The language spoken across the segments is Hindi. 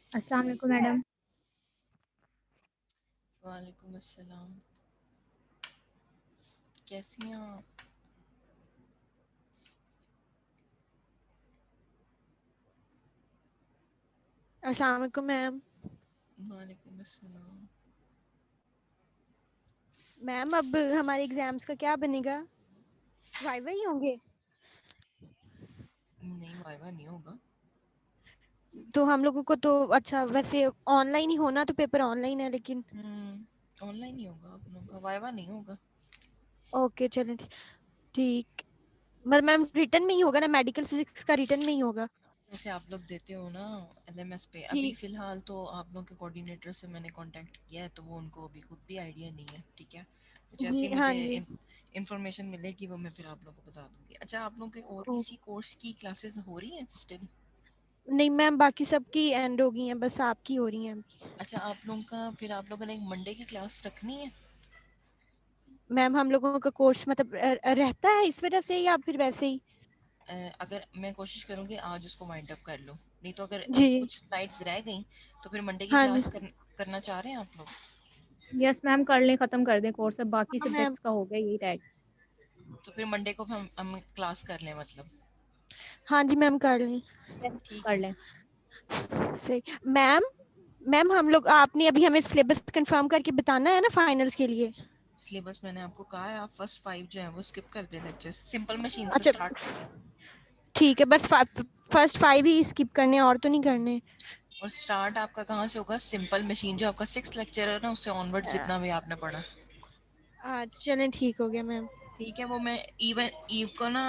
अस्सलाम वालेकुम मैडम। वालेकुम अस्सलाम। कैसी हैं आप? अस्सलाम वालेकुम मैम। वालेकुम अस्सलाम। मैम अब हमारे एग्जाम्स का क्या बनेगा? वाइवा ही होंगे? नहीं, वाइवा नहीं होगा। तो हम लोगों को तो अच्छा वैसे ऑनलाइन ही होना, तो पेपर ऑनलाइन है लेकिन ऑनलाइन नहीं होगा, आप लोगों का वाइवा नहीं होगा। ओके चलें ठीक। मतलब मैम रिटर्न में ही होगा ना, मेडिकल फिजिक्स का रिटर्न में ही होगा? जैसे आप लोग देते हो ना एलएमएस पे। अभी ठीक। फ़िलहाल तो आप लोग के कोऑर्डिनेटर से मैंने कांटेक्ट किया है, तो वो उनको अभी खुद भी आइडिया नहीं है, ठीक है। तो जैसे जी ही हाँ मुझे जी। इंफॉर्मेशन मिलेगी वो मैं फिर आप लोगों को बता दूंगी। अच्छा, आप लोगों के और ओ, किसी कोर्स की क्लासेस हो रही हैं स्टिल? नहीं मैम, बाकी सबकी एंड हो गई हैं, बस आपकी हो रही हैं अभी। अच्छा, आप लोगों का फिर आप लोगों ने एक मंडे की क्लास रखनी है? मैम हम लोगों का कोर्स मतलब रहता है इस वजह से या फिर वैसे ही? अगर मैं कोशिश करूंगी आज उसको वाइंड अप कर लूँ, नहीं तो अगर जी कुछ स्लाइड्स रह गई तो फिर मंडे की हाँ जी। क्लास करना चाह रहे हैं आप लोग? यस मैम, कर लें, ख़त्म कर दें कोर्स, अब बाकी हाँ मैम। सब्जेक्ट्स का हो गया, यही रह गया। तो फिर मंडे को हम क्लास कर लें मतलब। हाँ जी मैम कर लें। यस मैम, ठीक कर है। लें। सही। मैम, मैम हम लोग आपने अभी हमें सिलेबस कंफर्म करके बताना है ना फाइनल्स के लिए? सिलेबस मैंने आपको कहा है, आप फर्स्ट 5 जो है वो स्किप कर दे लेक्चर, सिंपल मशीन से अच्छा स्टार्ट। ठीक है, बस फर्स्ट 5 ही स्किप करने हैं, और तो नहीं करने? और स्टार्ट आपका कहाँ से होगा? सिंपल मशीन जो आपका 6 लेक्चर है ना, उससे ऑनवर्ड जितना भी आपने पढ़ा। चलें ठीक हो गया मैम। ठीक है, वो मैं इवन ईव को ना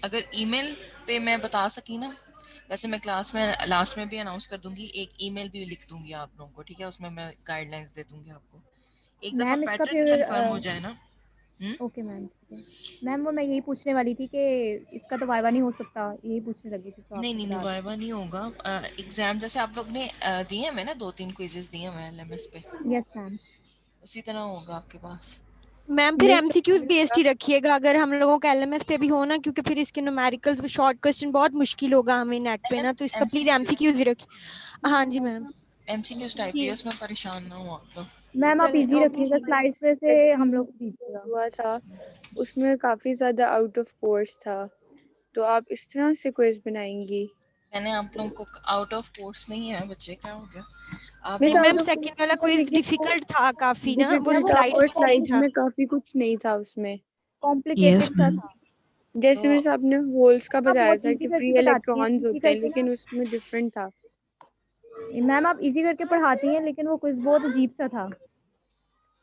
अगर ईमेल पे मैं बता सकी ना, वैसे मैं क्लास में लास्ट में भी अनाउंस कर दूंगी, एक ईमेल भी लिख दूंगी आप लोगों को, ठीक है। उसमें मैं गाइडलाइंस दे दूंगी आपको, एक दफ़ा मैम इसका पैटर्न फिर कंफर्म हो जाए ना। हम्म। ओके मैम, ठीक है। मैम वो मैं यही पूछने वाली थी कि इसका तो वाइवा नहीं हो सकता, यही पूछने लगी थी, तो नहीं आपने नहीं नहीं, बता वाइवा दिया। नहीं होगा। एग्जाम जैसे आप लोग ने दिए हैं, मैंने 2-3 क्विजेस दिए हुए हैं एलएमएस पे, यस मैम। उसी तरह होगा आपके पास। मैम फिर मेरे एमसीक्यूज बेस्ड साथ ही रखिएगा अगर हम लोगों का एलएमएस पे भी हो ना, क्योंकि फिर इसके न्यूमेरिकल्स शॉर्ट क्वेश्चन बहुत मुश्किल होगा हमें नेट पे ना, तो इसका प्लीज एमसीक्यूज एमसीक्यूज ही रखिए। हाँ जी मैम। एमसीक्यूज टाइप ही है, जी उसमें परेशान ना हो आप लोग। मैम आप चलें इजी ओके रखिएगा, ठीक है। स्लाइड्स पे से हम लोग को दीजिएगा। हुआ था उसमें काफी ज्यादा आउट ऑफ कोर्स था, तो आप इस तरह से क्विज बनाएंगी? मैंने आप लोगों को आउट ऑफ कोर्स नहीं है बच्चे, क्या हो गया आप मिस नहीं लोग? आउट मैम, ऑफ सेकंड वाला कोर्स था, क्विज लेकिन वो डिफिकल्ट था काफी ना, वो मैम डिफिकल्ट वो था स्लाइड्स और बेस्ड नहीं कॉम्प्लिकेटेड स्लाइड्स था। में काफी कुछ नहीं था उसमें। कॉम्प्लिकेटेड सा था। तो जैसे मेरे साहब ने होल्स का आप बताया बहुत था इजी कि करके फ्री बताती हैं, इलेक्ट्रॉन्स इजी होते हैं, करके लेकिन ना। उसमें डिफरेंट था। मैम आप इजी करके पढ़ाती हैं, लेकिन वो क्विज बहुत अजीब सा था।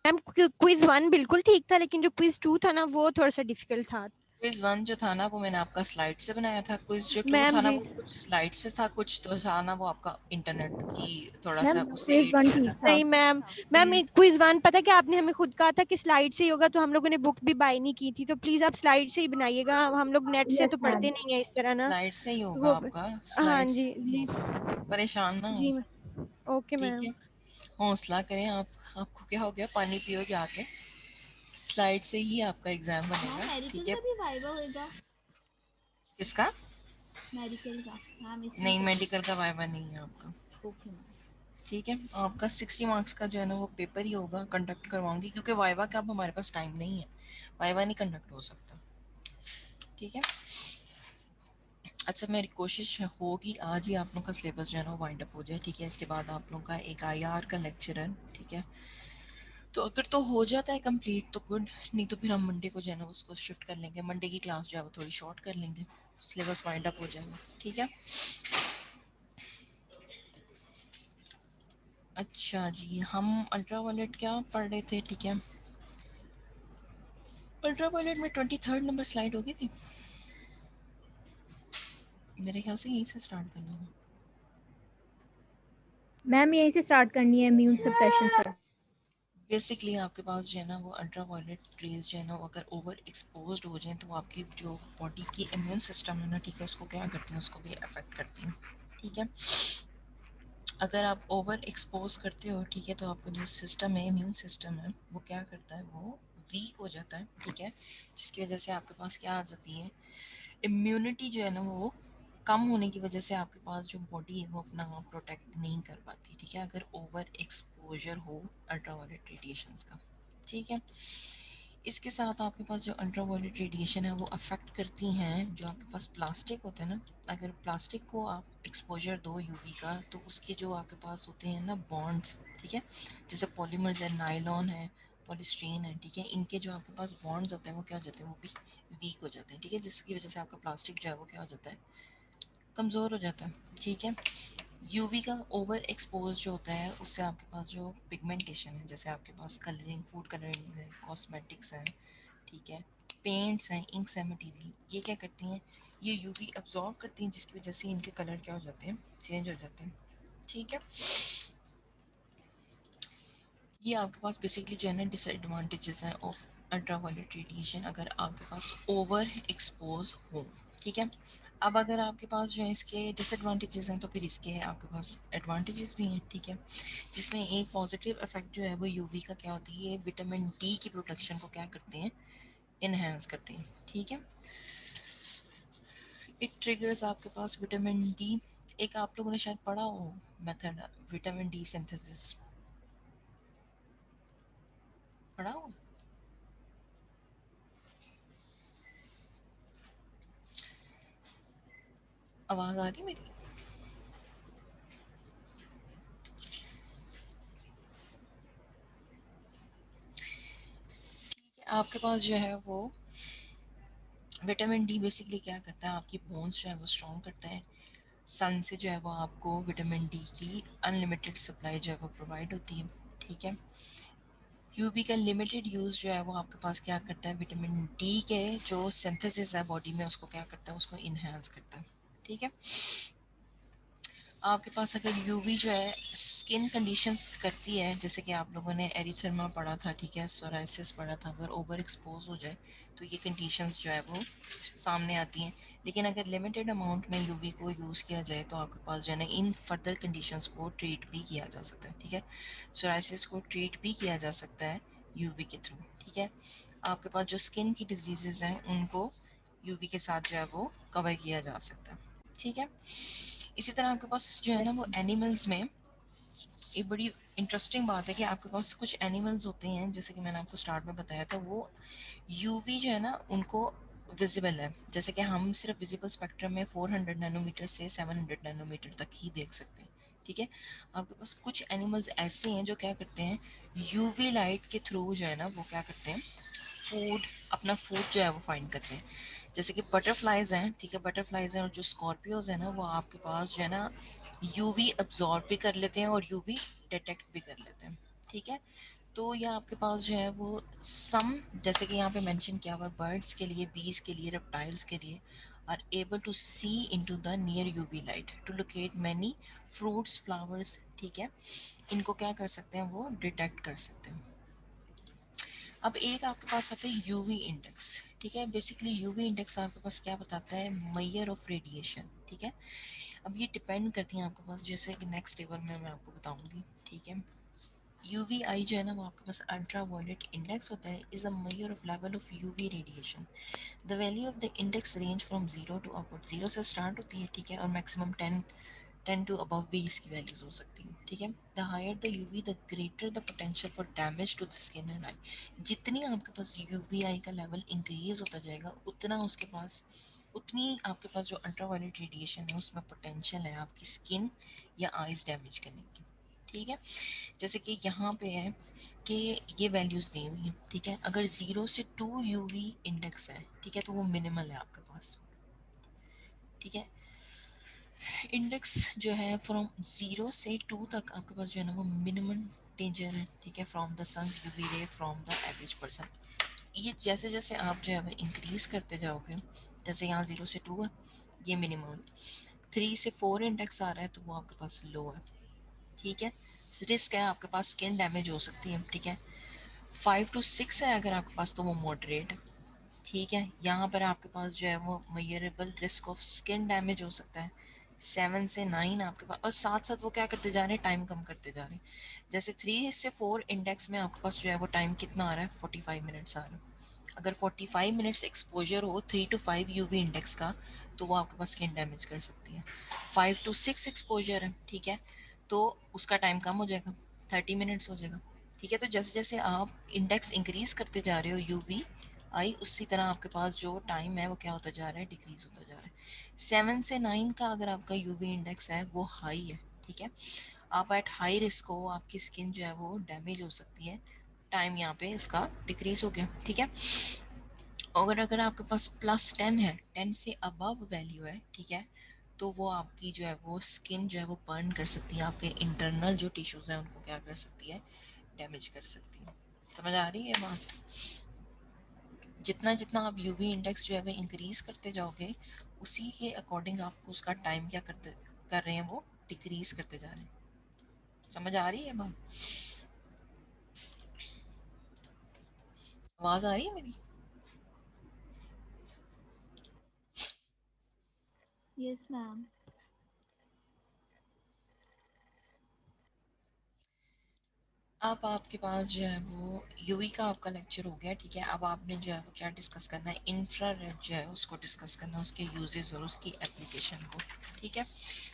मैम क्विज 1 बिल्कुल ठीक था, लेकिन जो क्विज 2 था ना वो थोड़ा सा डिफिकल्ट था। क्विज 1 जो था ना वो मैंने आपका स्लाइड से बनाया था, क्विज जो 2 मैम था ना जी। वो कुछ स्लाइड से था, कुछ तो था ना वो आपका इंटरनेट की थोड़ा सा मैम उससे क्विज एड वन किया ठीक था। था। नहीं मैम, मैम लेकिन क्विज 1 पता है क्या, आपने हमें खुद कहा था कि स्लाइड से ही होगा, तो हम लोगों ने बुक भी बाय नहीं की थी, तो प्लीज आप स्लाइड से ही बनाइएगा, हम लोग नेट से यस तो मैम। पढ़ते नहीं है इस तरह ना। स्लाइड से ही होगा वो आपका, हाँ स्लाइड जी से ही जी। होगा, परेशान ना हो। जी ओके ठीक मैम। है, हौसला करें आप। आपको क्या हो गया, पानी पियो जाके। स्लाइड से ही आपका एग्जाम मैम बनेगा, ठीक मेडिकल है। का भी वाइवा होएगा? किसका? मेडिकल का मैम इसी नहीं, से। मेडिकल का वाइवा नहीं है आपका। Okay ma'am. ठीक है, आपका 60 मार्क्स का जो है ना वो पेपर ही होगा, कंडक्ट करवाऊंगी, क्योंकि वाइवा का अब हमारे पास टाइम नहीं है, वाइवा नहीं कंडक्ट हो सकता, ठीक है। अच्छा, मेरी कोशिश होगी आज ही आप लोगों का सिलेबस जो है ना वो वाइंड अप हो जाए, ठीक है। इसके बाद आप लोगों का एक आईआर का लेक्चर है, ठीक है। तो अगर तो हो जाता है कंप्लीट तो गुड, नहीं तो फिर हम मंडे को जो है ना उसको शिफ्ट कर लेंगे, मंडे की क्लास जो है वो थोड़ी शॉर्ट कर लेंगे, सिलेबस वाइंड अप हो जाएगा, ठीक है। अच्छा जी, हम अल्ट्रावायलेट क्या पढ़ रहे थे, ठीक है। अल्ट्रावायलेट में 23rd नंबर स्लाइड होगी थी, मेरे ख्याल से यहीं से स्टार्ट करना है। मैम यहीं से स्टार्ट करनी है, इम्यून सप्रेशन से। बेसिकली आपके पास जो है ना वो अल्ट्रावायलेट रेज जो है ना वो अगर ओवर एक्सपोज हो जाए तो आपकी जो बॉडी की इम्यून सिस्टम है ना, ठीक है, उसको क्या करती हैं, उसको भी अफेक्ट करती हैं, ठीक है। अगर आप ओवर एक्सपोज करते हो, ठीक है, तो आपका जो सिस्टम है, इम्यून सिस्टम है, वो क्या करता है, वो वीक हो जाता है, ठीक है। जिसकी वजह से आपके पास क्या आ जाती है, इम्यूनिटी जो है ना वो कम होने की वजह से आपके पास जो बॉडी है वो अपना प्रोटेक्ट नहीं कर पाती, ठीक है, अगर ओवर एक्सपोजर हो अल्ट्रावायलेट रेडिएशंस का, ठीक है। इसके साथ आपके पास जो अल्ट्रावायलेट रेडिएशन है वो अफेक्ट करती हैं जो आपके पास प्लास्टिक होते हैं ना, अगर प्लास्टिक को आप एक्सपोजर दो यूवी का तो उसके जो आपके पास होते हैं ना बॉन्ड्स, ठीक है, जैसे पॉलीमर्स है, नायलॉन है, पॉलीस्टीरीन है, ठीक है, इनके जो आपके पास बॉन्ड्स होते हैं वो क्या हो जाते हैं, वो भी वीक हो जाते हैं, ठीक है, जिसकी वजह से आपका प्लास्टिक जो है वो क्या हो जाता है, कमज़ोर हो जाता है, ठीक है। यूवी का ओवर एक्सपोज जो होता है उससे आपके पास जो पिगमेंटेशन है, जैसे आपके पास कलरिंग, फूड कलरिंग है, कॉस्मेटिक्स हैं, ठीक है, पेंट्स हैं, इंक्स हैं, मटीरियल, ये क्या करती हैं, ये यूवी अब्जॉर्ब करती हैं, जिसकी वजह से इनके कलर क्या हो जाते हैं, चेंज हो जाते हैं, ठीक है। ये आपके पास बेसिकली जो है ना डिसएडवांटेजेस हैं ऑफ अल्ट्रावायलेट रेडिएशन अगर आपके पास ओवर एक्सपोज हो, ठीक है। अब अगर आपके पास जो है इसके डिसएडवांटेजेस हैं तो फिर इसके आपके पास एडवांटेजेस भी हैं, ठीक है, जिसमें एक पॉजिटिव इफेक्ट जो है वो यूवी का क्या होती है, ये विटामिन डी की प्रोडक्शन को क्या करते हैं, इनहेंस करते हैं, ठीक है। इट ट्रिगर्स आपके पास विटामिन डी, एक आप लोगों ने शायद पढ़ा हो मेथड विटामिन डी सिंथेसिस, पढ़ा हो, आवाज़ आ रही मेरी? आपके पास जो है वो विटामिन डी बेसिकली क्या करता है, आपकी बोन्स जो है वो स्ट्रॉन्ग करता है, सन से जो है वो आपको विटामिन डी की अनलिमिटेड सप्लाई जो है वो प्रोवाइड होती है, ठीक है। यूवी का लिमिटेड यूज़ जो है वो आपके पास क्या करता है, विटामिन डी के जो सिंथेसिस है बॉडी में उसको क्या करता है, उसको इन्हेंस करता है, ठीक है। आपके पास अगर यूवी जो है स्किन कंडीशंस करती है, जैसे कि आप लोगों ने एरिथर्मा पढ़ा था, ठीक है, सोराइसिस पढ़ा था, अगर ओवर एक्सपोज हो जाए तो ये कंडीशंस जो है वो सामने आती हैं, लेकिन अगर लिमिटेड अमाउंट में यूवी को यूज़ किया जाए तो आपके पास जो है ना इन फर्दर कंडीशंस को ट्रीट भी किया जा सकता है, ठीक है, सोराइसिस को ट्रीट भी किया जा सकता है यूवी के थ्रू, ठीक है। आपके पास जो स्किन की डिजीजेज हैं उनको यूवी के साथ जो है वो कवर किया जा सकता है, ठीक है। इसी तरह आपके पास जो है ना वो एनिमल्स में एक बड़ी इंटरेस्टिंग बात है कि आपके पास कुछ एनिमल्स होते हैं, जैसे कि मैंने आपको स्टार्ट में बताया था, वो यूवी जो है ना उनको विजिबल है, जैसे कि हम सिर्फ विजिबल स्पेक्ट्रम में 400 नैनोमीटर से 700 नैनोमीटर तक ही देख सकते हैं, ठीक है। आपके पास कुछ एनिमल्स ऐसे हैं जो क्या करते हैं, यूवी लाइट के थ्रू जो है ना वो क्या करते हैं, फूड, अपना फूड जो है वो फाइंड करते हैं, जैसे कि बटरफ्लाइज हैं, ठीक है, बटरफ्लाइज हैं, और जो स्कॉर्पियोज है ना वो आपके पास जो है ना यूवी अब्जॉर्ब भी कर लेते हैं और यूवी डिटेक्ट भी कर लेते हैं, ठीक है। तो यह आपके पास जो है वो सम, जैसे कि यहाँ पे मेंशन किया हुआ है, बर्ड्स के लिए, बीज के लिए, रेप्टाइल्स के लिए are able to see into the near UV light to locate many fruits, flowers, ठीक है, इनको क्या कर सकते हैं, वो डिटेक्ट कर सकते हैं। अब एक आपके पास आता है यूवी इंडेक्स, ठीक है, बेसिकली यूवी इंडेक्स आपके पास क्या बताता है, मेजर ऑफ रेडिएशन, ठीक है। अब ये डिपेंड करती है आपके पास, जैसे कि नेक्स्ट टेबल में मैं आपको बताऊंगी, ठीक है। यूवी आई जो है ना वो आपके पास अल्ट्रा वायलेट इंडेक्स होता है, is a measure of level of UV radiation. The value of the index range from 0 to upward, 0 से स्टार्ट होती है, ठीक है, और मैक्सिमम 10 टू अबव भी इसकी वैल्यूज हो सकती हैं, ठीक है। The higher the UV the greater the potential for damage to the skin and eye. जितनी आपके पास यूवी आई का लेवल इंक्रीज होता जाएगा उतना उसके पास, उतनी आपके पास जो अल्ट्रावायलेट रेडिएशन है उसमें पोटेंशियल है आपकी स्किन या आईज डैमेज करने की, ठीक है। जैसे कि यहाँ पे है कि ये वैल्यूज दी हुई हैं, ठीक है, अगर 0 से 2 यूवी इंडेक्स है, ठीक है, तो वो मिनिमल है आपके पास, ठीक है। इंडेक्स जो है फ्रॉम 0 से 2 तक आपके पास जो है ना वो मिनिमम डेंजर है, ठीक है, from the sun's UV ray from the average person. ये जैसे जैसे आप जो है वो इंक्रीज करते जाओगे, जैसे यहाँ 0 से 2 है, ये मिनिमम, 3 से 4 इंडेक्स आ रहा है तो वो आपके पास लो है, ठीक है, रिस्क है आपके पास स्किन डैमेज हो सकती है, ठीक है। 5 टू 6 है अगर आपके पास तो वो मॉडरेट है, ठीक है, यहाँ पर आपके पास जो है वो measurable risk of skin damage हो सकता है। 7 से 9 आपके पास, और साथ साथ वो क्या करते जा रहे हैं, टाइम कम करते जा रहे हैं, जैसे 3 से 4 इंडेक्स में आपके पास जो है वो टाइम कितना आ रहा है, 45 मिनट्स आ रहा है, अगर 45 मिनट्स एक्सपोजर हो 3 to 5 यूवी इंडेक्स का, तो वो आपके पास स्किन डैमेज कर सकती है। 5 to 6 एक्सपोजर है, ठीक है, तो उसका टाइम कम हो जाएगा, 30 मिनट्स हो जाएगा, ठीक है। तो जैसे जैसे आप इंडेक्स इंक्रीज करते जा रहे हो यूवी आई, उसी तरह आपके पास जो टाइम है वो क्या होता जा रहा है, डिक्रीज होता जा रहा है। 7 से 9 का अगर आपका यूवी इंडेक्स है वो हाई है, ठीक है, आप एट हाई रिस्क हो, आपकी स्किन जो है वो डैमेज हो सकती है, टाइम यहाँ पे इसका डिक्रीज हो गया, ठीक है। अगर अगर आपके पास +10 है, 10 से अबव वैल्यू है, ठीक है, तो वो आपकी जो है वो स्किन जो है वो बर्न कर सकती है, आपके इंटरनल जो टिश्यूज हैं उनको क्या कर सकती है, डैमेज कर सकती है। समझ आ रही है बात? जितना जितना आप यूवी इंडेक्स जो है वो इंक्रीज करते जाओगे, उसी के अकॉर्डिंग आपको उसका टाइम क्या कर रहे हैं, वो डिक्रीज करते जा रहे हैं। समझ आ रही है बात? आवाज आ रही है मेरी? Yes, ma'am. अब आपके पास जो है वो यूवी का आपका लेक्चर हो गया, ठीक है। अब आपने जो है वो क्या डिस्कस करना है, इंफ्रारेड जो है उसको डिस्कस करना है, उसके यूजेस और उसकी एप्लीकेशन को, ठीक है।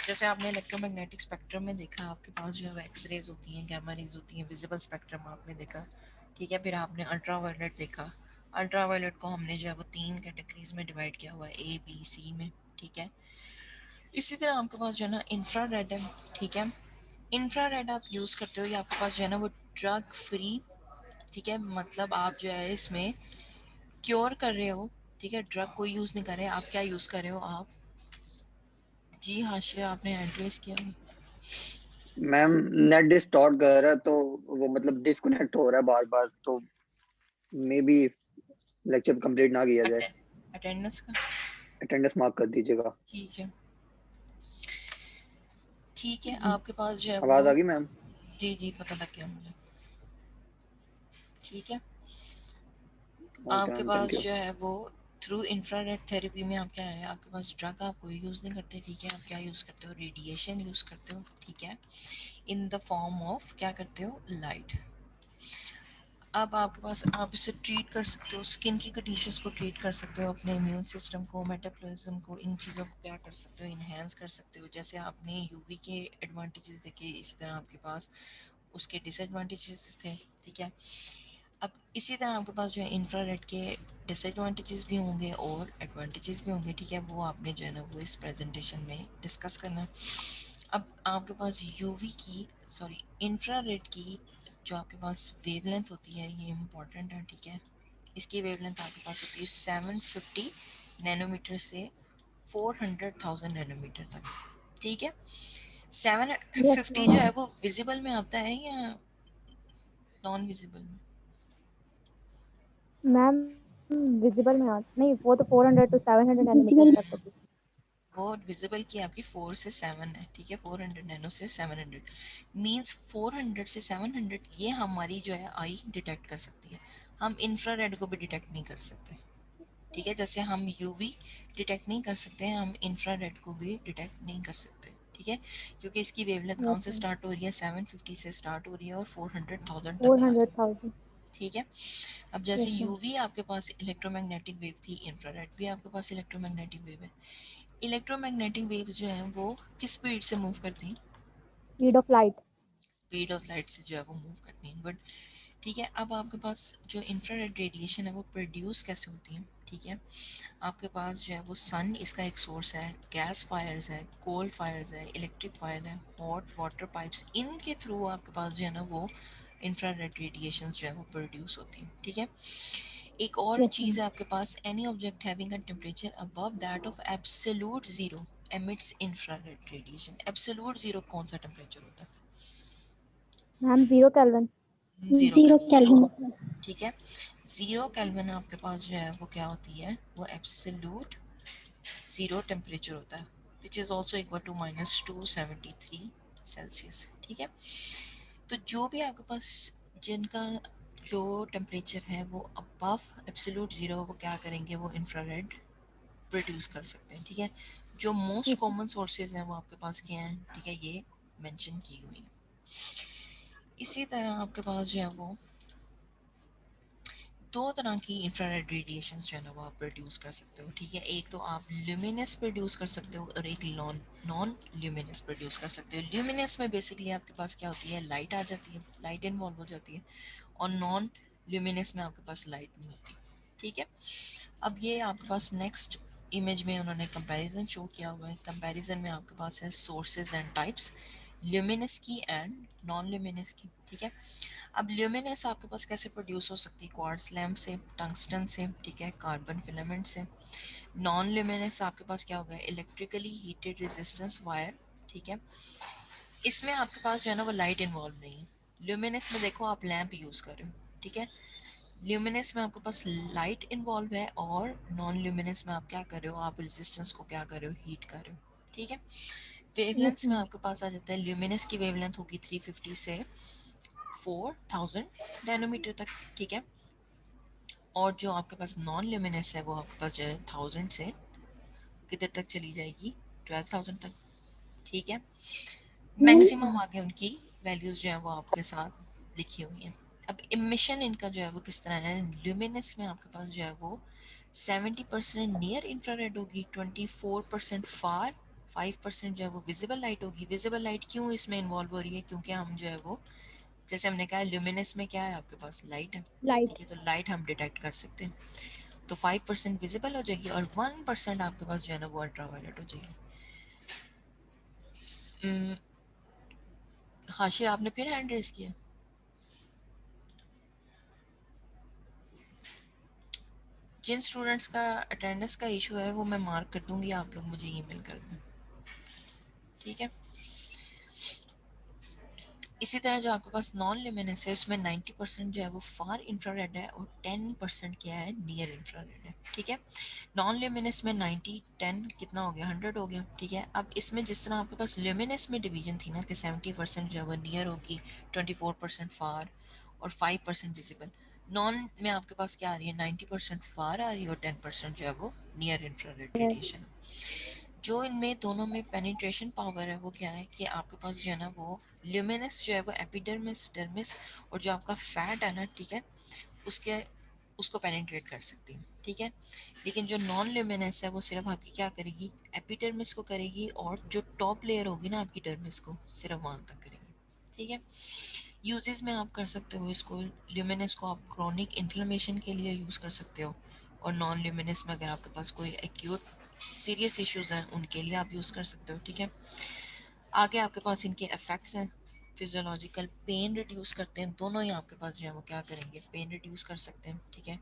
जैसे आपने इलेक्ट्रोमैग्नेटिक स्पेक्ट्रम में देखा, आपके पास जो है वो एक्सरेज होती हैं, गामा रेज होती हैं, विजिबल स्पेक्ट्रम आपने देखा, ठीक है। फिर आपने अल्ट्रावायलेट देखा, अल्ट्रावायलेट को हमने जो है वो 3 कैटेगरीज में डिवाइड किया हुआ है, ए बी सी में, ठीक है। इसी तरह आपके पास जो है ना इंफ्रारेड है, ठीक है। इंफ्रारेड आप यूज़ करते हो, या आपके पास जो है ना वो ड्रग फ्री, ठीक है, मतलब आप जो है इसमें क्योर कर रहे हो, ठीक है, ड्रग कोई यूज़ नहीं कर रहे, आप क्या यूज़ कर रहे हो आप? जी हाशिया, आपने एड्रेस किया। मैम नेट डिस्टॉर्ट कर रहा है, तो वो मतलब डिस्कनेक्ट हो रहा है बार बार, तो मे बी लेक्चर कंप्लीट ना किया जाए। अटेंडेंस का अटेंडेंस मार्क कर दीजिएगा। ठीक है, ठीक है। आपके पास जो है आवाज आ वो, गई मैम? जी जी पता लग गया मुझे, ठीक है। ओके आपके मैम, थैंक पास यू। जो है वो थ्रू इंफ्रारेड थेरेपी में आप क्या है, आपके पास ड्रग आप कोई यूज़ नहीं करते, ठीक है, आप क्या यूज़ करते हो, रेडिएशन यूज़ करते हो, ठीक है, इन द फॉर्म ऑफ क्या करते हो, लाइट। अब आपके पास आप इसे ट्रीट कर सकते हो, स्किन की कंडीशंस को ट्रीट कर सकते हो, अपने इम्यून सिस्टम को, मेटाबॉलिज्म को, इन चीज़ों को क्या कर सकते हो, इन्हेंस कर सकते हो। जैसे आपने यूवी के एडवांटेजेस देखे, इसी तरह आपके पास उसके डिसएडवांटेजेस थे, ठीक है। अब इसी तरह आपके पास जो है इंफ्रारेड के डिसएडवांटेजेस भी होंगे और एडवांटेजेस भी होंगे, ठीक है, वो आपने जो है ना वो इस प्रेजेंटेशन में डिस्कस करना है। अब आपके पास यूवी की, सॉरी, इंफ्रारेड की जो आपके पास वेवलेंथ होती है, ये इम्पॉर्टेंट है, ठीक है। इसकी वेवलेंथ आपके पास होती है 750 नैनोमीटर से 400,000 नैनोमीटर तक, ठीक है। यस 750 जो मैम। है वो विजिबल में आता है या नॉन विजिबल में? मैम विजिबल में नहीं, वो तो 400 to 700 नैनोमीटर तक होती है। वो विजिबल की आपकी 4 से 7 है, ठीक है, 400 नैनो से 700 मींस 400 से 700 ये हमारी जो है आई डिटेक्ट कर सकती है, हम इंफ्रारेड को भी डिटेक्ट नहीं कर सकते, ठीक है। जैसे हम यूवी डिटेक्ट नहीं कर सकते हैं, हम इंफ्रारेड को भी डिटेक्ट नहीं कर सकते, ठीक है, क्योंकि इसकी वेवलेंथ कहाँ यस से मैम। स्टार्ट हो रही है, 750 से स्टार्ट हो रही है और 400,000 तक जा रही है, 400,000। ठीक है। अब जैसे यस मैम। यूवी आपके पास इलेक्ट्रोमैग्नेटिक वेव थी, इंफ्रारेड भी आपके पास इलेक्ट्रोमैग्नेटिक वेव है। इलेक्ट्रोमैग्नेटिक वेव्स जो हैं वो किस स्पीड से मूव करती हैं? Speed of light. Speed of light से जो है वो मूव करती हैं, गुड, ठीक है। अब आपके पास जो इंफ्रारेड रेडिएशन है वो प्रोड्यूस कैसे होती है, ठीक है। आपके पास जो है वो सन इसका एक सोर्स है, गैस फायर्स है, कोल फायर्स है, इलेक्ट्रिक फायर है, हॉट वाटर पाइप्स, इनके थ्रू आपके पास जो है ना वो इंफ्रारेड रेडिएशंस जो है वो प्रोड्यूस होती हैं, ठीक है। एक और यस मैम। चीज़ है आपके पास, any object having a temperature above that of absolute zero emits infrared radiation. Absolute zero कौन सा टेम्परेचर होता मैम 0 केल्विन। है? Zero zero kelvin, kelvin. ठीक है। जीरो केल्विन आपके पास जो है वो क्या होती है, वो एब्सोल्यूट जीरो टेम्परेचर होता है, which is also equal to -273 Celsius, ठीक है। तो जो भी आपके पास जिनका जो टेम्परेचर है वो अबव एब्सोल्यूट जीरो, वो क्या करेंगे, वो इंफ्रारेड प्रोड्यूस कर सकते हैं, ठीक है। जो मोस्ट कॉमन सोर्सेज हैं वो आपके पास क्या हैं, ठीक है, ये मेंशन की हुई है। इसी तरह आपके पास जो है वो दो तरह की इंफ्रारेड रेडिएशंस जो है ना वो आप प्रोड्यूस कर सकते हो, ठीक है। एक तो आप ल्यूमिनस प्रोड्यूस कर सकते हो और एक नॉन ल्यूमिनस प्रोड्यूस कर सकते हो। ल्यूमिनस में बेसिकली आपके पास क्या होती है, लाइट आ जाती है, लाइट इन्वॉल्व हो जाती है, और नॉन ल्यूमिनस में आपके पास लाइट नहीं होती, ठीक है। अब ये आपके पास नेक्स्ट इमेज में उन्होंने कंपैरिजन शो किया हुआ है। कंपैरिजन में आपके पास है सोर्सेज एंड टाइप्स, ल्यूमिनस की एंड नॉन ल्यूमिनस की, ठीक है। अब ल्यूमिनस आपके पास कैसे प्रोड्यूस हो सकती है, क्वार्ट्ज लैम्प से, टंगस्टन से, ठीक है, कार्बन फिलामेंट से। नॉन ल्यूमिनस आपके पास क्या होगा, इलेक्ट्रिकली हीटेड रेजिस्टेंस वायर, ठीक है। इसमें आपके पास जो है ना वो लाइट इन्वॉल्व नहीं है। ल्यूमिनस में देखो आप लैम्प यूज कर रहे हो, ठीक है। ल्यूमिनस में आपके पास लाइट इन्वॉल्व है, और नॉन ल्यूमिनस में आप क्या कर रहे हो, आप रेजिस्टेंस को क्या कर रहे हो, हीट कर रहे हो, ठीक है। यस वेवलेंथ्स में मैम। आपके पास आ जाता है, ल्यूमिनस की वेवलेंथ होगी 350 से 4000 नैनोमीटर तक, ठीक है। और जो आपके पास नॉन ल्यूमिनस है वो आपके पास जो है 1000 से कितने तक चली जाएगी, 12000 तक, ठीक है। मैक्सिमम आगे उनकी वैल्यूज जो है वो आपके साथ लिखी हुई हैं। अब इमिशन इनका जो है वो किस तरह है, ल्यूमिनस में आपके पास जो है वो 70% नियर इंफ्रारेड होगी, 24% फार, 5% जो है वो विजिबल लाइट होगी। विजिबल लाइट क्यों इसमें इन्वॉल्व हो रही है, क्योंकि हम जो है वो, जैसे हमने कहा ल्यूमिनस में क्या है आपके पास लाइट है, लाइट। ठीक है, तो लाइट हम डिटेक्ट कर सकते हैं, तो 5% विजिबल हो जाएगी, और 1% आपके पास जो है ना वो अल्ट्रावायलेट हो जाएगी। हाशिर आपने फिर हैंड रेस किया। जिन स्टूडेंट्स का अटेंडेंस का इशू है वो मैं मार्क कर दूंगी, आप लोग मुझे ईमेल कर दें, ठीक है। इसी तरह जो आपके पास नॉन ल्यूमिनस है उसमें 90% जो है वो फार इंफ्रारेड है, और 10% क्या है, नियर इंफ्रारेड है, ठीक है। नॉन ल्यूमिनस में 90 10 कितना हो गया, 100 हो गया, ठीक है। अब इसमें जिस तरह आपके पास ल्यूमिनस में डिवीजन थी ना कि 70% जो है वो नियर होगी, 24% फार, और 5% विजिबल। नॉन में आपके पास क्या आ रही है, 90% फार आ रही है, और 10% जो है वो नियर इंफ्रारेड रेडिएशन। जो इनमें दोनों में पेनिट्रेशन पावर है वो क्या है कि आपके पास जो है ना वो ल्यूमिनस जो है वो एपिडर्मिस, डर्मिस, और जो आपका फैट है ना, ठीक है, उसके उसको पेनिट्रेट कर सकती है, ठीक है। लेकिन जो नॉन ल्यूमिनस है वो सिर्फ आपकी क्या करेगी, एपिडर्मिस को करेगी, और जो टॉप लेयर होगी ना आपकी डर्मिस को, सिर्फ वहां तक करेगी, ठीक है। यूजेस में आप कर सकते हो इसको, ल्यूमिनस को आप क्रोनिक इन्फ्लेमेशन के लिए यूज़ कर सकते हो, और नॉन ल्यूमिनस में अगर आपके पास कोई एक्यूट सीरियस इश्यूज हैं उनके लिए आप यूज़ कर सकते हो, ठीक है। आगे आपके पास इनके इफेक्ट्स हैं, फिजियोलॉजिकल पेन रिड्यूस करते हैं, दोनों ही आपके पास जो है वो क्या करेंगे, पेन रिड्यूस कर सकते हैं, ठीक है।